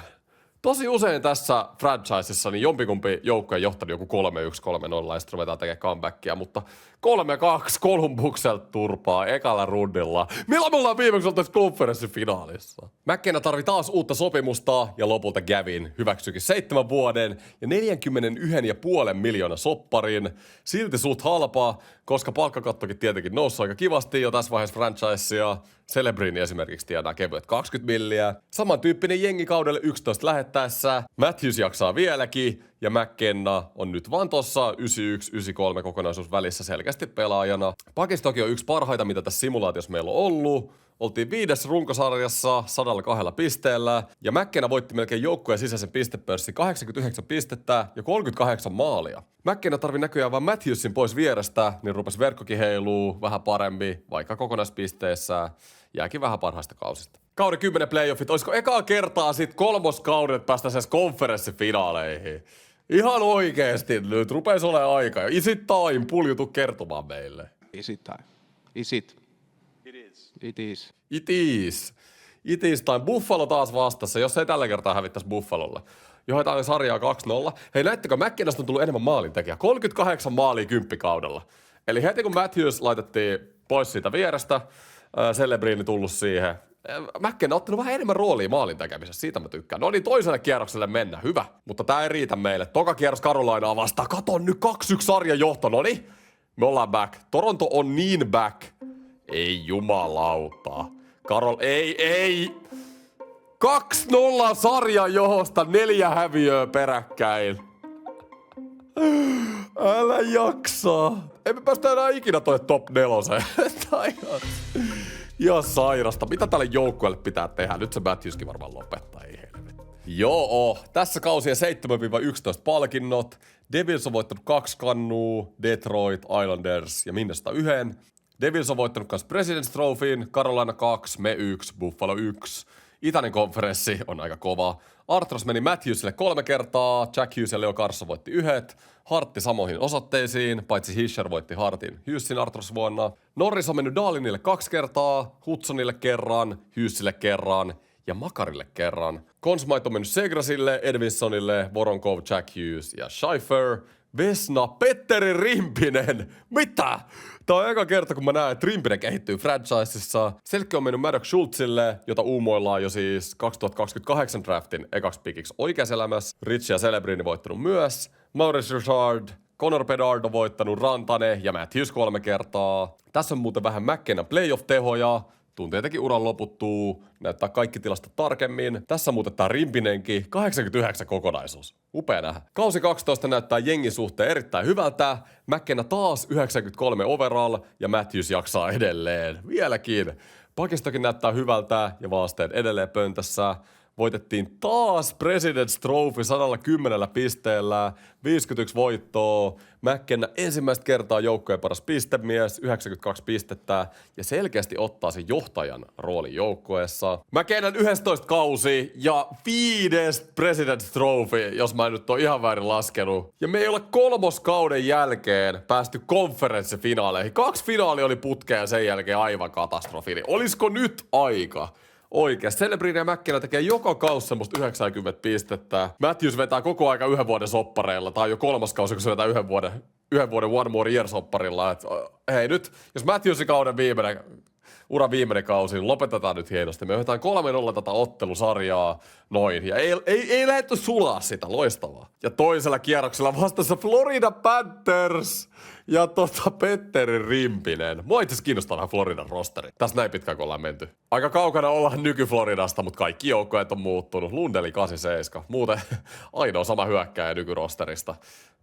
Tosi usein tässä franchisessa niin jompikumpi joukko on johtanut joku 3-1, 3-0 ja sitten ruvetaan tekemään comebackia, mutta 3-2 Columbukselta turpaa ekalla rundilla. Milloin me ollaan viimeksi oltu tässä konferenssifinaalissa? McKenna tarvii taas uutta sopimusta ja lopulta Gavin hyväksyikin 7 vuoden ja 41,5 miljoonaa sopparin. Silti suht halpaa, koska palkkakattokin tietenkin noussut aika kivasti jo tässä vaiheessa franchisea. Celebrini esimerkiksi tiedää kevyet 20 milliä. Samantyyppinen jengi kaudelle 11 lähettäessä. Matthews jaksaa vieläkin ja McKenna on nyt vaan tossa 91-93 kokonaisuus välissä selkeästi pelaajana. Pakistokin on yksi parhaita, mitä tässä simulaatiossa meillä on ollut. Oltiin 5. runkosarjassa 102 pisteellä ja McKenna voitti melkein joukkueen sisäisen pistepörssin 89 pistettä ja 38 maalia. McKenna tarvii näköjään vaan Matthewsin pois vierestä, niin rupesi verkkokin heiluu vähän paremmin, vaikka kokonaispisteissä jääkin vähän parhaista kausista. Kauden 10 playoffit, olisiko ekaa kertaa sit 3. kaudet päästä konferenssifinaaleihin? Ihan oikeesti nyt, rupeis olemaan aika. Is it time? Puljutu kertomaan meille. Is it time? Is it? It is. It is. It is. It is time. Buffalo taas vastassa, jos ei tällä kertaa hävittäisi Buffalolle. Johdetaan sarjaa 2-0. Hei, näettekö, McKennasta on tullut enemmän maalintekijä. 38 maalia 10 kaudella. Eli heti kun Matthews laitettiin pois siitä vierestä, Celebrini tullut siihen. McKenna on ottanut vähän enemmän roolia maalin tekemisessä, siitä mä tykkään. No niin, toiselle kierrokselle mennä, hyvä. Mutta tää ei riitä meille. Toka kierros Carolinaa vastaan. Kato nyt 2-1 sarjan johto, noniin. Me ollaan back. Toronto on niin back. Ei jumalauta. Ei. 2-0 sarjan johosta, 4 häviöä peräkkäin. Älä jaksaa. Emme päästä enää ikinä toi top 4. Tai ihan sairasta. Mitä tälle joukkueelle pitää tehdä? Nyt se Matthewskin varmaan lopettaa. Ei helvetti. Joo, tässä kausien 7-11 palkinnot. Devils on voittanut 2 kannua, Detroit, Islanders ja Minnesota 1. Devils on voittanut myös President's Trophyn, Carolina 2, me 1, Buffalo 1. Itäinen konferenssi on aika kova. Artros meni Matthewsille 3 kertaa, Jack Hughes ja Leo Carson voitti 1. Hartti samoihin osoitteisiin, paitsi Hischer voitti Hartin Hughesin Artros vuonna. Norris on mennyt Dahlinille 2 kertaa, Hudsonille kerran, Hughesille kerran ja Makarille kerran. Consmite on mennyt Segrasille, Edvinsonille, Voronkov, Jack Hughes ja Scheiffer. Vesna, Petteri Rimpinen. Mitä? Tää on eka kerta, kun mä näen, että Rimpinen kehittyy franchisessa. Selke on mennyt Maddox Schultzille, jota uumoillaan jo siis 2028 draftin ekaksi pikiksi oikeassa elämässä. Rich ja Celebrini voittanut myös. Maurice Richard, Connor Bedard on voittanut, Rantanen ja Matthews 3 kertaa. Tässä on muuten vähän McKennan playoff-tehoja. Tuun tietenkin uran loputtuu, näyttää kaikki tilasta tarkemmin. Tässä muuten tää Rimpinenkin, 89 kokonaisuus. Upea nähdä. Kausi 12 näyttää jengin suhteen erittäin hyvältä. McKenna taas 93 overall ja Matthews jaksaa edelleen. Vieläkin. Pakistokin näyttää hyvältä ja Vaasteet edelleen pöntössä. Voitettiin taas President's Trophy 110 pisteellä, 51 voittoa. McKenna ensimmäistä kertaa joukkojen paras pistemies, 92 pistettä ja selkeästi ottaa sen johtajan roolin joukkueessa. McKennan 11 kausi ja 5. President's Trophy, jos mä en nyt ole ihan väärin laskenut. Ja me ei ole 3. kauden jälkeen päästy konferenssifinaaleihin. 2 finaalia oli putkeen ja sen jälkeen aivan katastrofi. Olisiko nyt aika? Oikeasti. Celebrini ja McKenna tekee joka kausi semmoista 90 pistettä. Matthews vetää koko aika 1 vuoden soppareilla. Tää on jo 3. kausi, kun se vetää 1 vuoden One More Year sopparilla. Et, hei nyt, jos Matthewsin kauden uran viimeinen kausi, niin lopetetaan nyt hienosti. Me otetaan 3-0 tätä ottelusarjaa noin. Ja ei lähdetty sulaa sitä, loistavaa. Ja toisella kierroksella vastassa Florida Panthers ja Petteri Rimpinen. Mua itse asiassa kiinnostaa vähän Floridan rosteri. Tässä näin pitkään, kun ollaan menty. Aika kaukana ollaan nyky-Floridasta, mutta kaikki joukkoet on muuttunut. Lundeli 87. Muuten ainoa sama hyökkääjä nykyrosterista.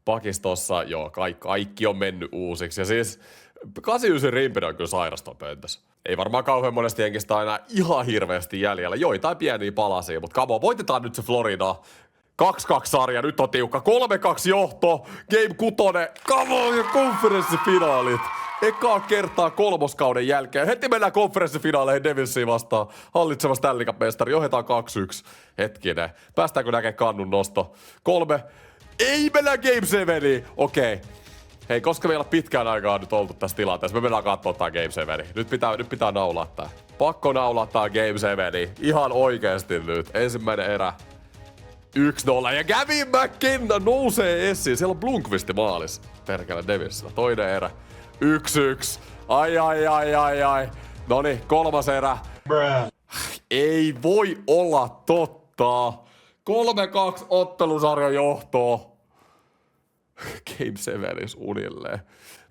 Pakistossa, joo, kaikki on mennyt uusiksi. Ja siis 89 Rimpinen on kyllä sairasta pöntössä. Ei varmaan kauhean monesti jenkistä aina ihan hirveästi jäljellä. Joitain pieniä palasia, mutta kamo, voitetaan nyt se Florida. 2-2-sarja, nyt on tiukka. 3-2 johto, Game 6, kamo ja konferenssifinaalit. Ekaa kertaa 3. kauden jälkeen. Heti mennään konferenssifinaaleihin Devilsiin vastaan. Hallitseva Stanley Cup-mestari, johdetaan 2-1. Hetkinen, päästäänkö näkemään kannun nosto? 3. Ei mennä Game 7. Okei. Hei, koska meillä pitkään aikaa nyt oltu tässä tilanteessa, me mennään kattoo tää Game 7. Nyt pitää naulaa tää. Pakko naulaa tää Game 7. Ihan oikeesti nyt. Ensimmäinen erä. 1-0. Ja Gavin McKenna nousee esiin. Siellä on Blomqvist maalis. Perkele Devilsillä. Toinen erä. 1-1. Ai. Noniin, 3. erä. Ei voi olla totta. 3-2 ottelusarjan johtoa. Game 7 unilleen.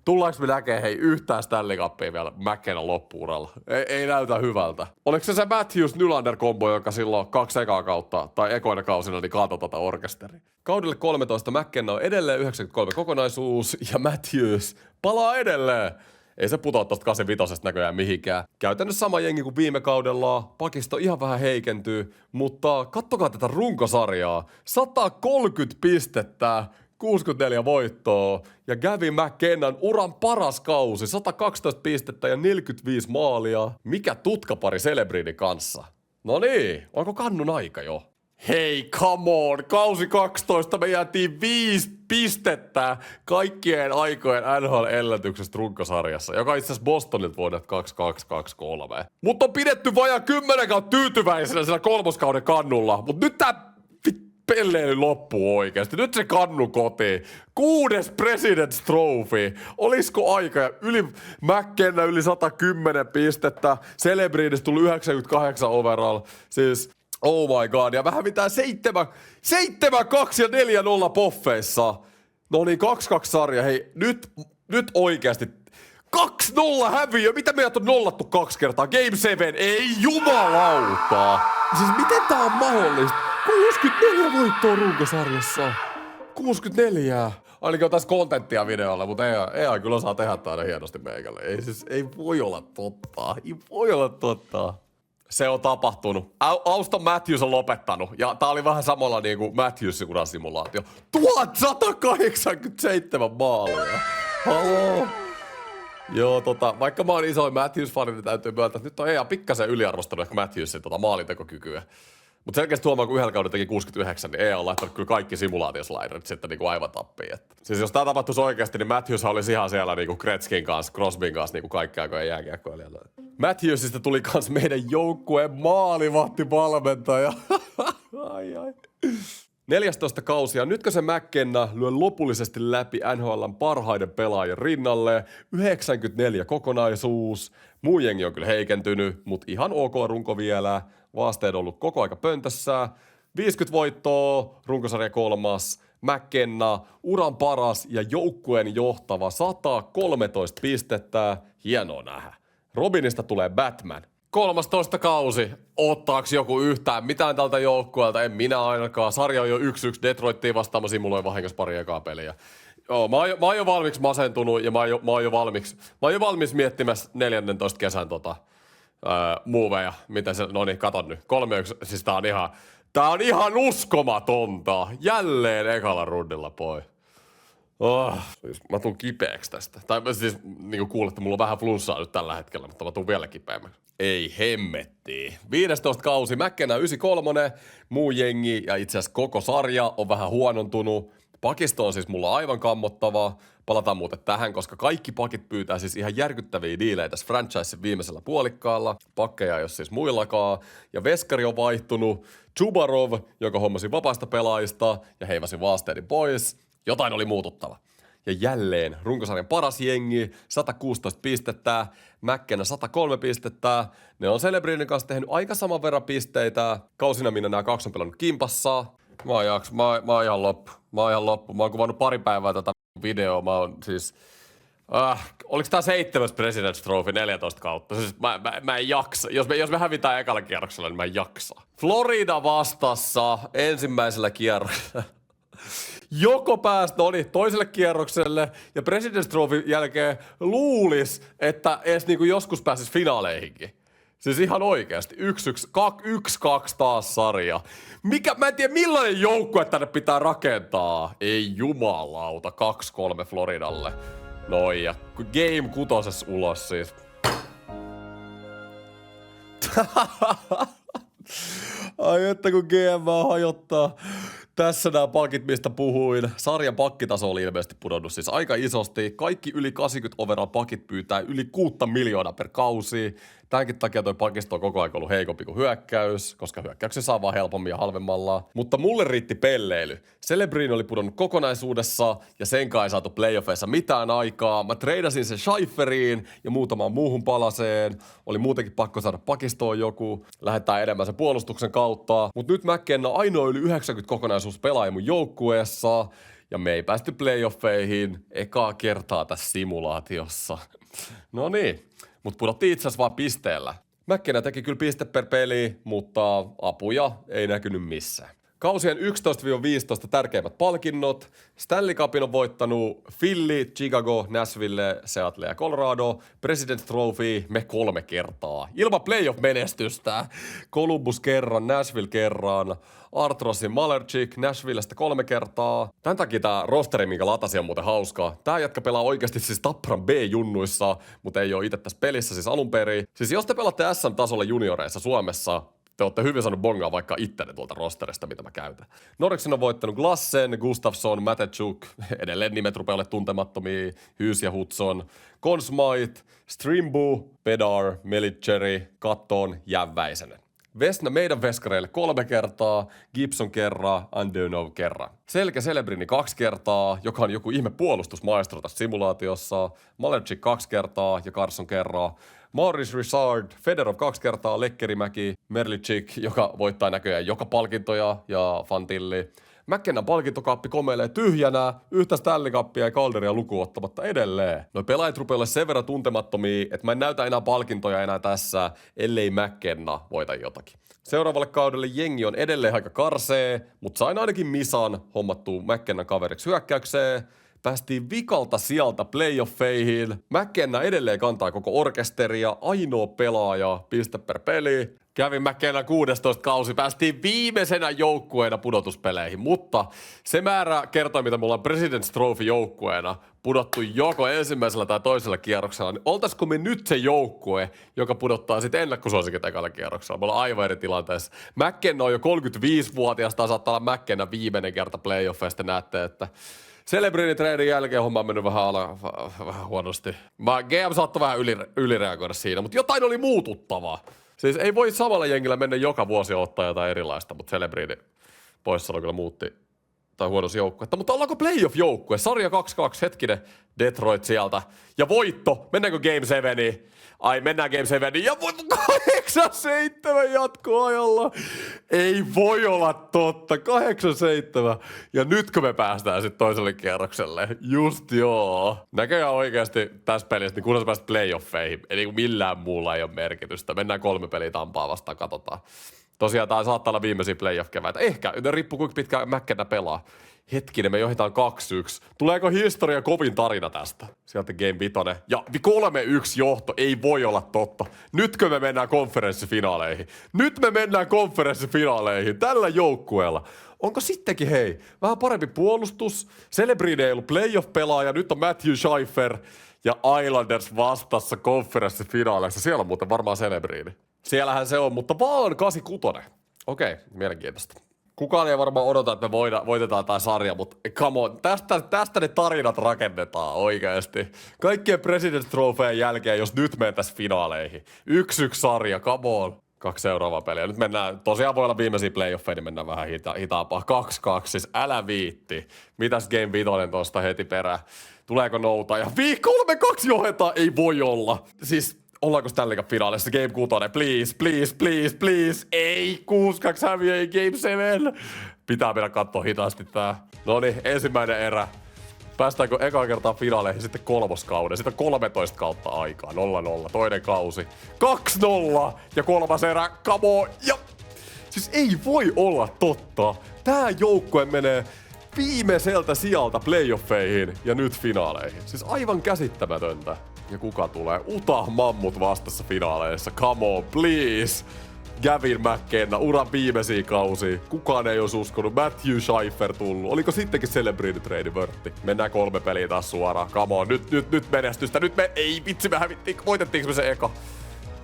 Tullaanko me näkee yhtään Stanley Cupia vielä McKennan loppuuralla? Ei näytä hyvältä. Oliko se Matthews-Nylander-kombo, joka silloin 2 ekaa kautta tai ekoina kausina niin kaatoi tätä orkesteria? Kaudelle 13 McKenna on edelleen 93 kokonaisuus ja Matthews palaa edelleen. Ei se putoa tosta 85 näköjään mihinkään. Käytännössä sama jengi kuin viime kaudella. Pakisto ihan vähän heikentyy, mutta kattokaa tätä runkosarjaa. 130 pistettä. 64 voittoa ja Gavin McKennan uran paras kausi, 112 pistettä ja 45 maalia. Mikä tutkapari Celebrini kanssa? No niin, onko kannun aika jo? Hei, come on, kausi 12 me jäätiin 5 pistettä kaikkien aikojen NHL-ennätyksestä runkosarjassa, joka itse asiassa Bostonilta vuodet 22-23. Mutta on pidetty vajaa 10 kautta tyytyväisenä sillä 3. kauden kannulla, mutta nyt tää pelleily loppuu oikeesti. Nyt se kannu kotiin. 6. President's Trophy. Olisiko aika? McKenna yli 110 pistettä. Celebrinistä tuli 98 overall. Siis, oh my god. Ja vähän mitään 7-2 ja 4-0 poffeissa. No niin, 2-2 sarja. Hei, nyt oikeasti 2-0 häviö. Mitä meidät on nollattu 2 kertaa? Game 7. Ei jumalauta. Siis miten tää on mahdollista? 64 voittoa runkosarjassa. 64. ainakin on tässä kontenttia videolla, mutta ei kyllä osaa tehdä aina hienosti meikälle. Ei voi olla totta. Ei voi olla totta. Se on tapahtunut. Auston Matthews on lopettanut. Ja tää oli vähän samalla niinku Matthewsin urasimulaatio. 1187 maalia. Haloo. Joo, vaikka mä oon isoin Matthews-fani, niin täytyy myöntää, että nyt on ihan pikkasen yliarvostanut ehkä Matthewsin maalintekokykyä. Mutta selkeästi huomaan, kun yhdellä kaudella teki 69, niin EA on laittanut kyllä kaikki simulaatiosliderit sitten niinku aivan tappiin. Siis jos tää tapahtuisi oikeasti, niin Matthews olisi ihan siellä niinku Gretzkin kanssa, Crosbyn kanssa niinku kaikki aikojen jääkiekkoilijalla. Matthewsista tuli kans meidän joukkueen maalivahtivalmentaja. Ai. 14 kausia. Nytkö se McKenna lyö lopullisesti läpi NHL:n parhaiden pelaajien rinnalle? 94 kokonaisuus. Muu jengi on kyllä heikentynyt, mutta ihan ok runko vielä. Vaasteet on ollut koko aika pöntössä. 50 voittoa, runkosarja 3. McKenna, uran paras ja joukkueen johtava 113 pistettä. Hienoa nähdä. Robinista tulee Batman. 13 kausi. Ottaaks joku yhtään mitään tältä joukkueelta? En minä ainakaan. Sarja on jo 1-1 Detroittiin vastaan. Mä simuloin vahingossa pari ekaa peliä. Joo, mä oon jo valmiiksi masentunut ja mä oon jo valmis miettimässä 14 kesän moveja. Miten se, no niin, katon nyt. 3-1, siis tää on ihan uskomatonta. Jälleen ekalla rundilla poi. Siis mä tuun kipeäksi tästä. Tai siis niin kuin kuulette, mulla on vähän flunssaa nyt tällä hetkellä, mutta mä tuun vielä kipeämmäksi. Ei hemmettiin. 15 kausi, McKenna 93, muu jengi ja itse asiassa koko sarja on vähän huonontunut. Pakisto on siis mulla aivan kammottava. Palataan muuten tähän, koska kaikki pakit pyytää siis ihan järkyttäviä diilejä tässä franchisein viimeisellä puolikkaalla. Pakkeja ei ole siis muillakaan. Ja veskari on vaihtunut. Chubarov, joka hommasi vapaista pelaajista ja heiväsi Vaasteedin pois. Jotain oli muututtava. Ja jälleen runkosarjan paras jengi, 116 pistettä, McKenna 103 pistettä. Ne on Celebrinin kanssa tehnyt aika saman verran pisteitä. Kausina minä nämä kaksi on pelannut kimpassa. Mä oon ihan loppu. Mä oon kuvannut pari päivää tätä videoa. Mä oon siis... oliko tää 7. President's Trophy 14 kautta? Siis mä en jaksa. Jos me hävitään ekalla kierroksella, niin mä en jaksa. Florida vastassa ensimmäisellä kierroksella. Joko pääsi toiselle kierrokselle ja President's Trophy jälkeen luulis, että edes niinku joskus pääsis finaaleihinkin. Siis ihan oikeasti. 1-2 taas sarja. Mä en tiedä millainen joukkue tänne pitää rakentaa. Ei jumalauta, 2-3 Floridalle. Noin ja Game 6 ulos siis. Ai että kun GM hajottaa. Tässä nämä pakit, mistä puhuin. Sarjan pakkitaso oli ilmeisesti pudonnut siis aika isosti. Kaikki yli 80 overall pakit pyytää yli 6 miljoonaa per kausi. Tämänkin takia toi pakisto on koko ajan ollut heikompi kuin hyökkäys, koska hyökkäyksen saa vaan helpommin ja halvemmalla. Mutta mulle riitti pelleily. Celebrini oli pudonnut kokonaisuudessa ja senkaan ei saatu playoffeissa mitään aikaa. Mä treidasin sen Scheifferiin ja muutamaan muuhun palaseen. Oli muutenkin pakko saada pakistoon joku. Lähdetään enemmän sen puolustuksen kautta. Mut nyt McKenna ainoa yli 90 kokonaisuus pelaaja mun joukkueessa. Ja me ei päästy playoffeihin ekaa kertaa tässä simulaatiossa. No niin. Mutta pudottiin itse asiassa vaan pisteellä. McKenna teki kyllä piste per peli, mutta apuja ei näkynyt missään. Kausien 11-15 tärkeimmät palkinnot. Stanley Cupin on voittanut Philly, Chicago, Nashville, Seattle ja Colorado. President's Trophy me 3 kertaa. Ilman playoff-menestystä. Columbus kerran, Nashville kerran. Artrosin Malerchik, Nashvillestä 3 kertaa. Tän takia tää rosteri, minkä latasin, on muuten hauskaa. Tää jätkä pelaa oikeasti siis Tapparan B-junnuissa, mutta ei oo itse tässä pelissä siis alun perin. Siis jos te pelaatte SM-tasolla junioreissa Suomessa, te olette hyvin saanut bongaa vaikka ittenne tuolta rosterista, mitä mä käytän. Norriksen on voittanut Glassen, Gustafsson, Matechuk, edelleen nimet rupeaa olemaan tuntemattomia, Hughes ja Hudson, Conn Smythe, Strimbu, Bedar, Melicheri, Katton, Jäväisenen. Vesna meidän veskareille 3 kertaa, Gibson kerran, Andonov kerran. Selkä Celebrini 2 kertaa, joka on joku ihme puolustusmaestro tässä simulaatiossa. Malerchik 2 kertaa ja Carson kerran. Maurice Richard, Fedorov 2 kertaa, Lekkerimäki, Merlichik, joka voittaa näköjään joka palkintoja ja Fantilli. McKennan palkintokaappi komeilee tyhjänä, yhtä Stanley Cupia ja Calderia lukuun ottamatta edelleen. Noi pelaajat rupeaa olemaan sen verran tuntemattomia, että mä en näytä enää palkintoja enää tässä, ellei McKenna voita jotakin. Seuraavalle kaudelle jengi on edelleen aika karsee, mutta sain ainakin Misan hommattua McKennan kaveriksi hyökkäykseen. Päästiin vikalta sieltä playoffeihin. McKenna edelleen kantaa koko orkesteria, ainoa pelaaja, piste per peli. Kävin McKenna 16 kausi, päästiin viimeisenä joukkueena pudotuspeleihin, mutta se määrä kertoi, mitä me ollaan President's Trophy joukkueena pudottu joko ensimmäisellä tai toisella kierroksella, niin oltaisiko me nyt se joukkue, joka pudottaa sitten ennakkosuosikit ekalla kierroksella? Me ollaan aivan eri tilanteessa. McKenna on jo 35-vuotias, tämä saattaa olla McKenna viimeinen kerta playoffeista, näette, että Celebrity-treidin jälkeen homma on mennyt vähän huonosti. GM saattoi vähän ylireagoida siinä, mutta jotain oli muututtavaa. Siis ei voi samalla jengillä mennä joka vuosi ottaa jotain erilaista, mutta Celebrity poissaolo kyllä muutti tai huonosi joukkuetta. Mutta ollaanko playoff-joukkue? Sarja 2-2, hetkinen, Detroit sieltä. Ja voitto, mennäänkö Game 7? Ai, mennään Game 7 ja 8-7 jatkoajalla. Ei voi olla totta, 8-7. Ja nytkö me päästään sitten toiselle kierrokselle? Just joo. Näköjään oikeasti tässä pelissä, niin kunhan sä pääset playoffeihin, eli millään muulla ei ole merkitystä. Mennään 3 peliä Tampaa vastaan, katsotaan. Tosiaan tää saattaa olla viimeisiä playoff-keväitä. Ehkä, riippuu kuinka pitkään McKenna pelaa. Hetkinen, me johdetaan 2-1. Tuleeko historia kovin tarina tästä? Sieltä Game 5. Ja 3-1 johto, ei voi olla totta. Nytkö me mennään konferenssifinaaleihin? Nyt me mennään konferenssifinaaleihin tällä joukkueella. Onko sittenkin, hei, vähän parempi puolustus? Celebrity ei ollut playoff-pelaaja, nyt on Matthew Scheiffer ja Islanders vastassa konferenssifinaaleissa. Siellä on muuten varmaan Celebrity. Siellähän se on, mutta vaan 86. Okei, mielenkiintoista. Kukaan ei varmaan odota, että me voitetaan tämä sarja, mutta come on, tästä ne tarinat rakennetaan oikeasti. Kaikkien President's Tropheen jälkeen, jos nyt mentäisiin finaaleihin. 1-1 sarja, come on. 2 seuraavaa peliä. Nyt mennään, tosiaan voi olla viimeisiä playoffeja, niin mennään vähän hitaampaa. 2-2, siis älä viitti. Mitäs Game 5 tosta heti perään? Tuleeko nouta? Ja 3-2 johdetaan, ei voi olla. Siis ollaanko Stanley Cup finaalissa Game 6? Please. Ei, 6-2 häviö, Game 7. Pitää mennä katsoa hitaasti tää. Noniin, ensimmäinen erä. Päästäänkö ekaa kertaa finaaleihin sitten 3. kauden? Sitten 13 kautta aikaa. 0-0. Toinen kausi. 2-0. Ja 3. erä. Come on. Ja siis ei voi olla totta. Tää joukkue menee viimeiseltä sieltä playoffeihin ja nyt finaaleihin. Siis aivan käsittämätöntä. Ja kuka tulee? Utah Mammut vastassa finaaleissa. Come on, please! Gavin McKenna, uran viimeisiä kausia. Kukaan ei olisi uskonut. Matthew Scheiffer tullut. Oliko sittenkin Celebrity Trade vörtti? Mennään 3 peliä taas suoraan. Come on, nyt menestystä. Nyt me, ei vitsi, me hävittiin. Voitettiinko me se eka?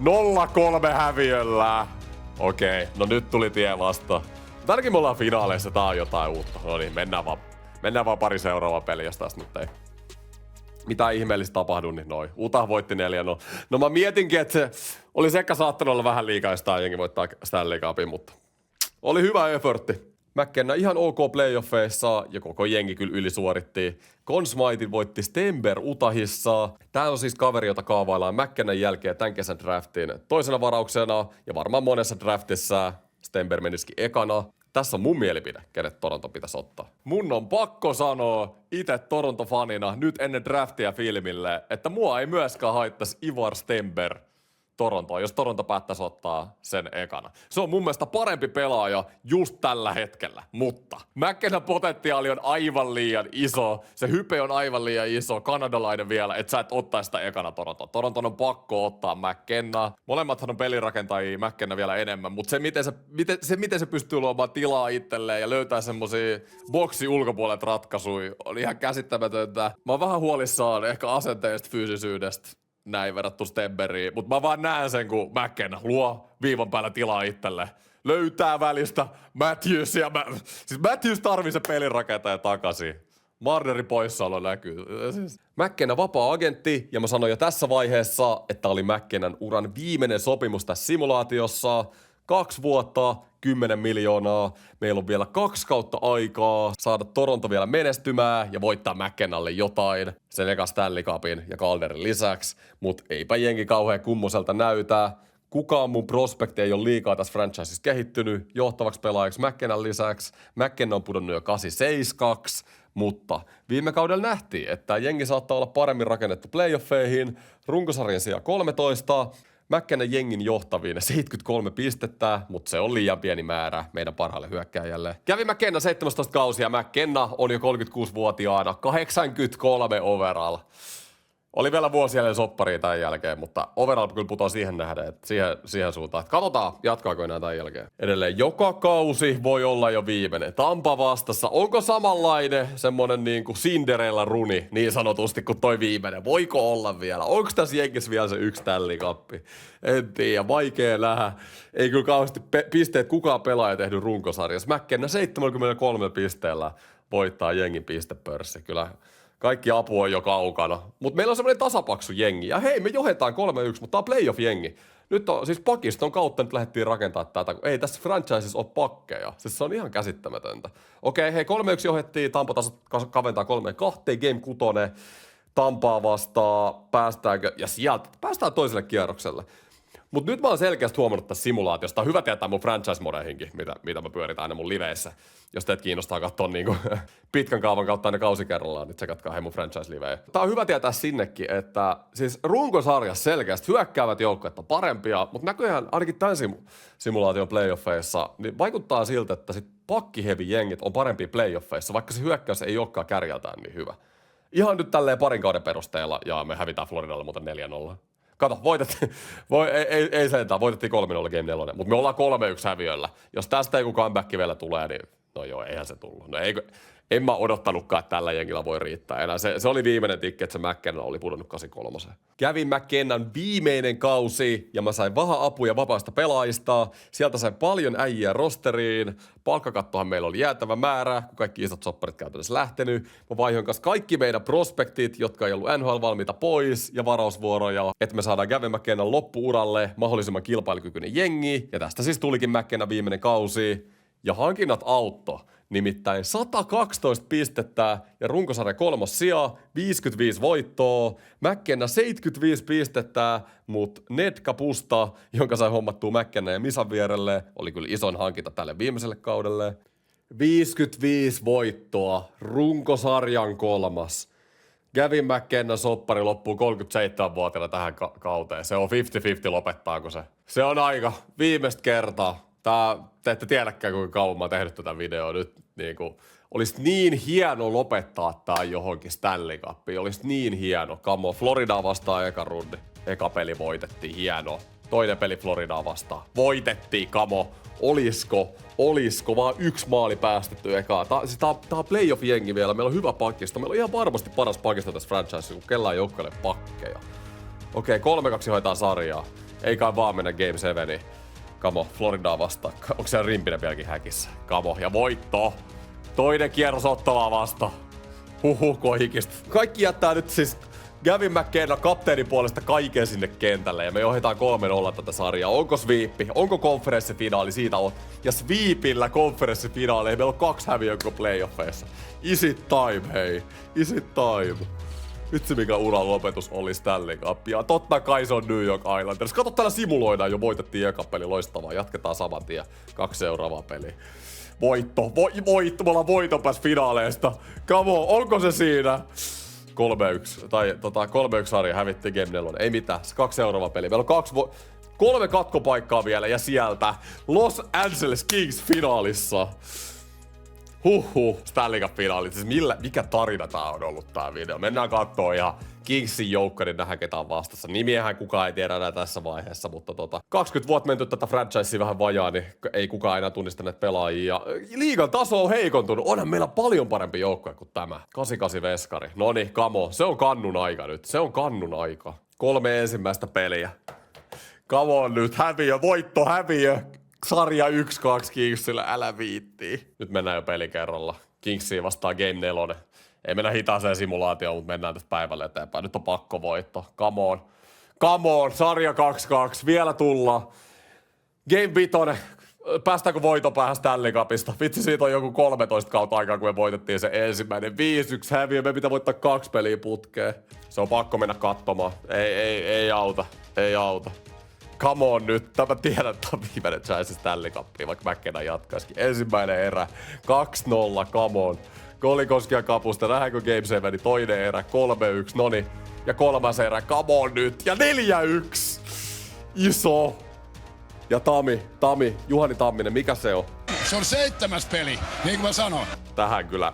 0-3 häviöllä. Okei, no nyt tuli tie vasta. Mutta ainakin me ollaan finaaleissa. Tää on jotain uutta. No niin, mennään vaan pari seuraavaa peliä, jos taas nyt ei mitä ihmeellistä tapahdu, niin noin. Utah voitti 4-0. No mä mietinkin, että se olisi ehkä saattanut olla vähän liikaa, jos tää jengi voittaa Stanley Cupin, mutta oli hyvä effortti. McKenna ihan ok playoffeissa ja koko jengi kyllä ylisuoritti. Conn Smythe voitti Stember Utahissa. Tää on siis kaveri, jota kaavaillaan McKennan jälkeen tämän kesän draftin toisena varauksena ja varmaan monessa draftissa Stember menisikin ekana. Tässä on mun mielipide, kenet Toronto pitäisi ottaa. Mun on pakko sanoa itse Toronto-fanina nyt ennen draftia filmille, että mua ei myöskään haittaisi Ivar Stember Torontoon, jos Toronto päättäisi ottaa sen ekana. Se on mun mielestä parempi pelaaja just tällä hetkellä, mutta McKennan potentiaali on aivan liian iso, se hype on aivan liian iso, kanadalainen vielä, että sä et ottaisi sitä ekana Torontoon. Toronton on pakko ottaa McKenna. Molemmathan on pelirakentajia, McKenna vielä enemmän, mutta se miten se pystyy luomaan tilaa itselleen ja löytää semmosia boksi ulkopuolet ratkaisuja, on ihan käsittämätöntä. Mä oon vähän huolissaan ehkä asenteesta, fyysisyydestä. Näin verrattu Stemberiin, mutta mä vaan näen sen, kun McKenna luo viivan päällä tilaa itselle. Löytää välistä Matthews ja siis Matthews tarvii se pelirakentaja takaisin. Marnerin poissaolo näkyy. McKenna vapaa-agentti, ja mä sanoin jo tässä vaiheessa, että oli McKennan uran viimeinen sopimus tässä simulaatiossa. 2 vuotta, 10 miljoonaa. Meillä on vielä 2 kautta aikaa saada Toronto vielä menestymään ja voittaa McKennalle jotain. Sen eka Stanley Cupin ja Calderin lisäksi. Mut eipä jengi kauhean kummoselta näytä. Kukaan mun prospekti ei ole liikaa tässä franchisessa kehittynyt johtavaksi pelaajaksi McKennan lisäksi. McKenna on pudonnut jo 8-7-2, mutta viime kaudella nähtiin, että jengi saattaa olla paremmin rakennettu playoffeihin. Runkosarjan sijaan 13. McKenna jengin johtavien 73 pistettä, mutta se on liian pieni määrä meidän parhaalle hyökkääjälle. Kävi McKenna 17 kausia, McKenna on jo 36-vuotiaana, 83 overall. Oli vielä vuosi jälleen sopparia tämän jälkeen, mutta overall kyllä putoaa siihen nähden, että siihen suuntaan. Että katsotaan, jatkaako enää tämän jälkeen. Edelleen joka kausi voi olla jo viimeinen. Tampa vastassa. Onko samanlainen semmonen niinku Cinderella-runi niin sanotusti kuin toi viimeinen? Voiko olla vielä? Onko tässä jengissä vielä se yksi tällikappi? En tiedä, vaikea nähdä. Ei kyllä kauheasti pisteet kukaan pelaaja tehnyt runkosarjassa. McKenna 73 pisteellä voittaa jengin pistepörssi. Kyllä kaikki apu on jo kaukana. Mutta meillä on semmoinen tasapaksu jengi. Ja hei, me johdetaan 3-1, mutta tää on playoff-jengi. Nyt on, siis pakiston kautta nyt lähdettiin rakentamaan tätä, kun ei tässä franchisessa ole pakkeja. Siis se on ihan käsittämätöntä. Okei, hei, 3-1 johdettiin, Tampa taas kaventaa 3-2, game 6, Tampaa vastaan, päästäänkö, ja sieltä päästään toiselle kierrokselle. Mutta nyt mä oon selkeästi huomannut tässä simulaatiosta. On hyvä tietää mun franchise-modeihinkin, mitä mä pyöritän aina mun liveissä. Jos teet kiinnostaa katsoa niinku pitkän kaavan kautta aina kausi kerrallaan, niin tsekatkaa hei mun franchise-livejä. Tää on hyvä tietää sinnekin, että siis runkosarjassa selkeästi hyökkäävät joukkueet on parempia, mutta näköjään ainakin tämän simulaation playoffeissa niin vaikuttaa siltä, että sit pakkihevi jengit on parempia playoffeissa, vaikka se hyökkäys ei olekaan kärjältään niin hyvä. Ihan nyt tälleen parin kauden perusteella, ja me hävitään Floridalle muuten 4-0. Kato, voitettiin, ei sentään, voitettiin 3-0 Game 4, mutta me ollaan 3-1 häviöllä. Jos tästä joku comeback vielä tulee, niin no joo, eihän se tullut. No en mä odottanutkaan, että tällä jengillä voi riittää enää. Se oli viimeinen tikki, että se McKenna oli pudonnut 83. Kävin McKennan viimeinen kausi ja mä sain apuja vapaista pelaajista. Sieltä sain paljon äijää rosteriin. Palkkakattohan meillä oli jäätävä määrä, kun kaikki isot sopparit käytännössä lähtenyt. Mä vaihoin kanssa kaikki meidän prospektit, jotka ei ollut NHL-valmiita pois ja varausvuoroja, että me saadaan Gavin McKennan loppuuralle mahdollisimman kilpailukykyinen jengi. Ja tästä siis tulikin McKennan viimeinen kausi. Ja hankinnat auttoi. Nimittäin 112 pistettä ja runkosarja 3. sija, 55 voittoa, McKenna 75 pistettä, mutta Ned Kapusta, jonka sai hommattua McKenna ja Misan vierelle, oli kyllä ison hankinta tälle viimeiselle kaudelle. 55 voittoa, runkosarjan 3. Gavin McKennan soppari loppuu 37-vuotiaana tähän kauteen. Se on 50-50 lopettaako se. Se on aika viimeistä kertaa. Te ette tiedäkään, kuinka kauan mä oon tehnyt tätä videoa nyt. Olisi niin hieno lopettaa tää johonkin Stanley Cupiin. Olisi niin hieno. Kamo, Floridaa vastaan eka rundi. Eka peli voitettiin, hieno. Toinen peli Floridaa vastaan. Voitettiin, kamo. Olisiko vaan yksi maali päästetty ekaa. Tää on playoff-jengi vielä. Meillä on hyvä pakisto. Meillä on ihan varmasti paras pakisto tässä franchiseissa, kun kellään joukkoille pakkeja. Okei, 3-2 hoitaa sarjaa. Ei kai vaan mennä Game 7. Kamo, Floridaa vastaan. Onko siellä Rimpinen vieläkin häkissä? Kamo, ja voitto. Toinen kierros Ottavaa vastaan. Kohikista. Kaikki jättää nyt siis Gavin McKenna kapteenin puolesta kaiken sinne kentälle. Ja me ohjataan 3-0 tätä sarjaa. Onko sweepi? Onko konferenssifinaali? Siitä on. Ja sweepillä konferenssifinaali. Meillä on 2 häviöä koko playoffeissa. Is it time, hei. Is it time. Vitsi mikä uran lopetus oli Stanley Cup. Ja totta kai se on New York Islanders. Kato, täällä simuloidaan jo, voitettiin eka peli, loistavaa. Jatketaan saman tien. 2 seuraavaa peliä. Voitto, me ollaan voiton pääs finaaleista. Come on, onko se siinä? 3-1, tai 3-1 sarja hävittiin Game 4. Ei mitään, 2 seuraavaa peliä. Meillä on 3 katkopaikkaa vielä ja sieltä Los Angeles Kings finaalissa. Stanley Cup-finaali. Siis mikä tarina tää on ollut tää video? Mennään kattoo ihan Kingsin joukko, niin nähdään ketä on vastassa. Nimiehän kukaan ei tiedä enää tässä vaiheessa, mutta 20 vuotta menty tätä franchisea vähän vajaa, niin ei kukaan enää tunnista näitä pelaajia. Liigan taso on heikontunut. Onhan meillä paljon parempi joukkue kuin tämä. 88 veskari. Noni, kamo. Se on kannun aika nyt. Se on kannun aika. 3 ensimmäistä peliä. Come on nyt. Häviö, voitto, häviö. Sarja 1-2 Kingsillä, älä viittii. Nyt mennään jo pelikerralla. Kingsia vastaan Game 4. Ei mennä hitaaseen simulaatioon, mutta mennään tästä päivälle eteenpäin. Nyt on pakko voitto. Come on. Come on, sarja 2-2. Vielä tulla. Game 5. Päästäänkö voitopäähän Stanley Cupista? Vitsi, siitä on joku 13 kautta aikaa, kun me voitettiin se ensimmäinen. 5-1 häviö, me pitää voittaa 2 peliä putkeen. Se on pakko mennä katsomaan. Ei auta. Ei auta. Come on nyt. Tämä tiedän, että on viimeinen chance Stanley Cupia, vaikka McKenna jatkaisikin. Ensimmäinen erä. 2-0, come on. Golikoski ja Kapusta. Nähdäänkö Game 7? Toinen erä. 3-1, noni. Ja 3. erä. Come on nyt. Ja 4-1. Iso. Ja Tami, Juhani Tamminen, mikä se on? Se on 7. peli, niin kuin mä sanoin. Tähän kyllä,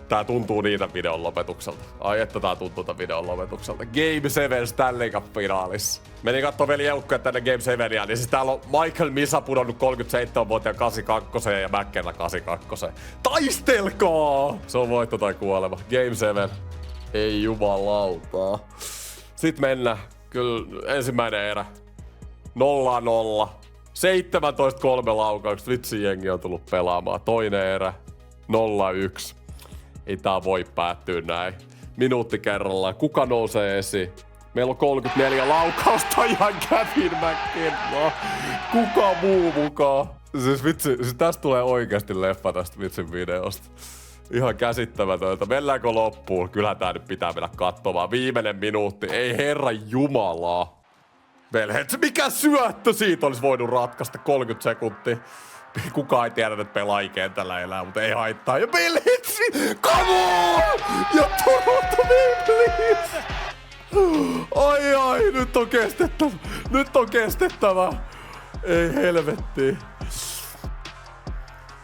tää tuntuu niitä videon lopetukselta. Ai että tää tuntuu tämän videon lopetukselta. Game 7 Stanley Cup -finaalissa. Menin kattoo veli eukkoja tänne Game 7, niin siis täällä on Michael Misa pudonnut 37-vuotiaan 82 ja McKenna 82. Taistelkaa! Se on voitto tai kuolema. Game 7. Ei jumalautaa. Sitten mennään. Kyllä ensimmäinen erä. 0-0. 17-3 laukaukset. Vitsi, jengi on tullut pelaamaan. Toinen erä. 0-1. Ei tää voi päättyä näin. Minuutti kerrallaan. Kuka nousee esiin? Meillä on 34 laukausta ja Gavin McKenna. Kuka muu mukaan? Siis vitsi, siis tästä tulee oikeasti leffa tästä vitsin videosta. Ihan käsittämätöntä. Mennäänkö loppuun? Kyllähän tää nyt pitää mennä katsomaan. Viimeinen minuutti. Ei herra jumalaa. Velhet, mikä syöttö siitä olisi voinut ratkaista 30 sekuntia. Kukaan ei tiedä, että pelaa kentällä elää, mutta ei haittaa. Ja Velhetsi, come on! Ja Toronto Maple Leafs! Ai, nyt on kestettävä. Nyt on kestettävä. Ei helvetti.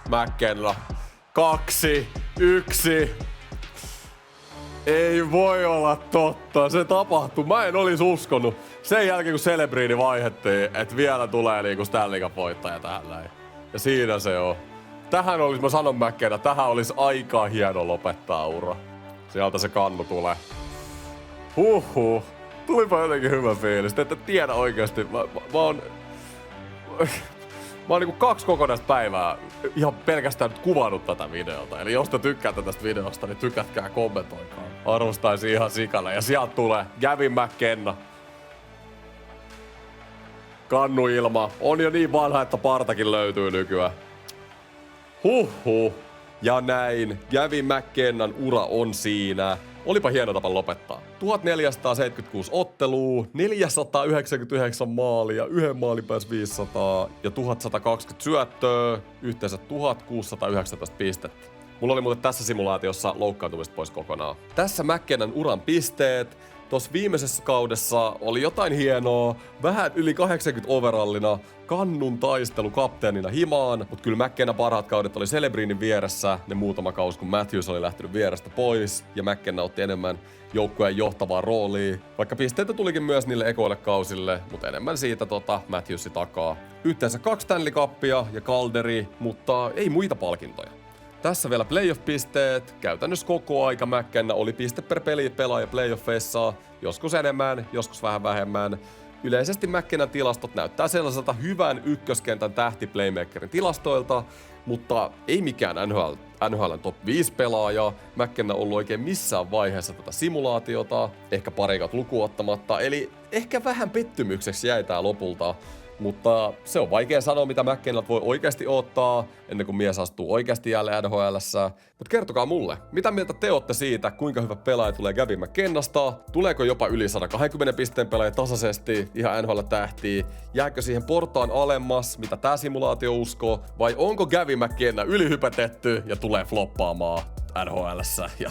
McKenna. 2-1. Ei voi olla totta. Se tapahtui. Mä en olisi uskonut. Sen jälkeen kun Celebrity vaihdettiin, että vielä tulee niinku Stanley Cup-voittaja tähän näin. Ja siinä se on. Tähän olisi, mä sanon McKenna, tähän olisi aika hieno lopettaa ura. Sieltä se kannu tulee. Huhhuh. Tulipa jotenkin hyvä fiilis. Te ette tiedä oikeesti. Mä oon niinku 2 kokonaista päivää ihan pelkästään nyt kuvannut tätä videota. Eli jos te tykkäätte tästä videosta, niin tykätkää ja kommentoikaa. Arvostaisin ihan sikana. Ja sieltä tulee Gavin McKenna. Kannu ilma. On jo niin vanha, että partakin löytyy nykyään. Huhhuh. Ja näin. Gavin McKennan ura on siinä. Olipa hieno tapa lopettaa. 1476 ottelua, 499 maalia, 1 maalin pääs 500 ja 1120 syöttöä, yhteensä 1619 pistettä. Mulla oli muuten tässä simulaatiossa loukkaantumista pois kokonaan. Tässä McKennan uran pisteet. Tuossa viimeisessä kaudessa oli jotain hienoa, vähän yli 80 overallina, kannun taistelu kapteenina himaan, mutta kyllä McKenna parhaat kaudet oli Celebrinin vieressä, ne muutama kausi kun Matthews oli lähtenyt vierestä pois ja McKenna otti enemmän joukkueen johtavaa roolia, vaikka pisteitä tulikin myös niille ekoille kausille, mutta enemmän siitä Matthewsi takaa. Yhteensä 2 Stanley Cupia ja Calderi, mutta ei muita palkintoja. Tässä vielä playoff-pisteet. Käytännössä koko aika McKenna oli piste per peli pelaaja playoffeissa. Joskus enemmän, joskus vähän vähemmän. Yleisesti McKennan tilastot näyttää sellaiselta hyvän ykköskentän tähti-playmakerin tilastoilta, mutta ei mikään NHL:n top 5 pelaaja. McKenna on ollut oikein missään vaiheessa tätä simulaatiota, ehkä parikat lukuun ottamatta, eli ehkä vähän pettymykseksi jäi tää lopulta. Mutta se on vaikea sanoa, mitä McKennalta voi oikeasti odottaa, ennen kuin mies astuu oikeasti jälleen NHL:ssä. Mutta kertokaa mulle, mitä mieltä te ootte siitä, kuinka hyvä pelaaja tulee Gavin McKennasta? Tuleeko jopa yli 120 pisteen pelaaja tasaisesti, ihan NHL-tähtiä? Jääkö siihen portaan alemmas, mitä tää simulaatio uskoo? Vai onko Gavin McKenna ylihypätetty ja tulee floppaamaan NHL:ssä ja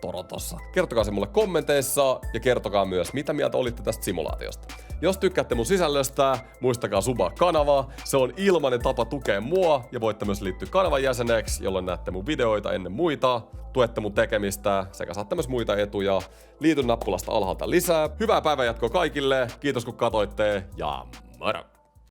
Torontossa? Kertokaa se mulle kommenteissa ja kertokaa myös, mitä mieltä olitte tästä simulaatiosta. Jos tykkäätte mun sisällöstä, muistakaa subaa kanavaa. Se on ilmainen tapa tukea mua ja voitte myös liittyä kanavan jäseneksi, jolloin näette mun videoita ennen muita, tuette mun tekemistä sekä saatte myös muita etuja. Liity nappulasta alhaalta lisää. Hyvää päivänjatkoa kaikille, kiitos kun katoitte ja moro!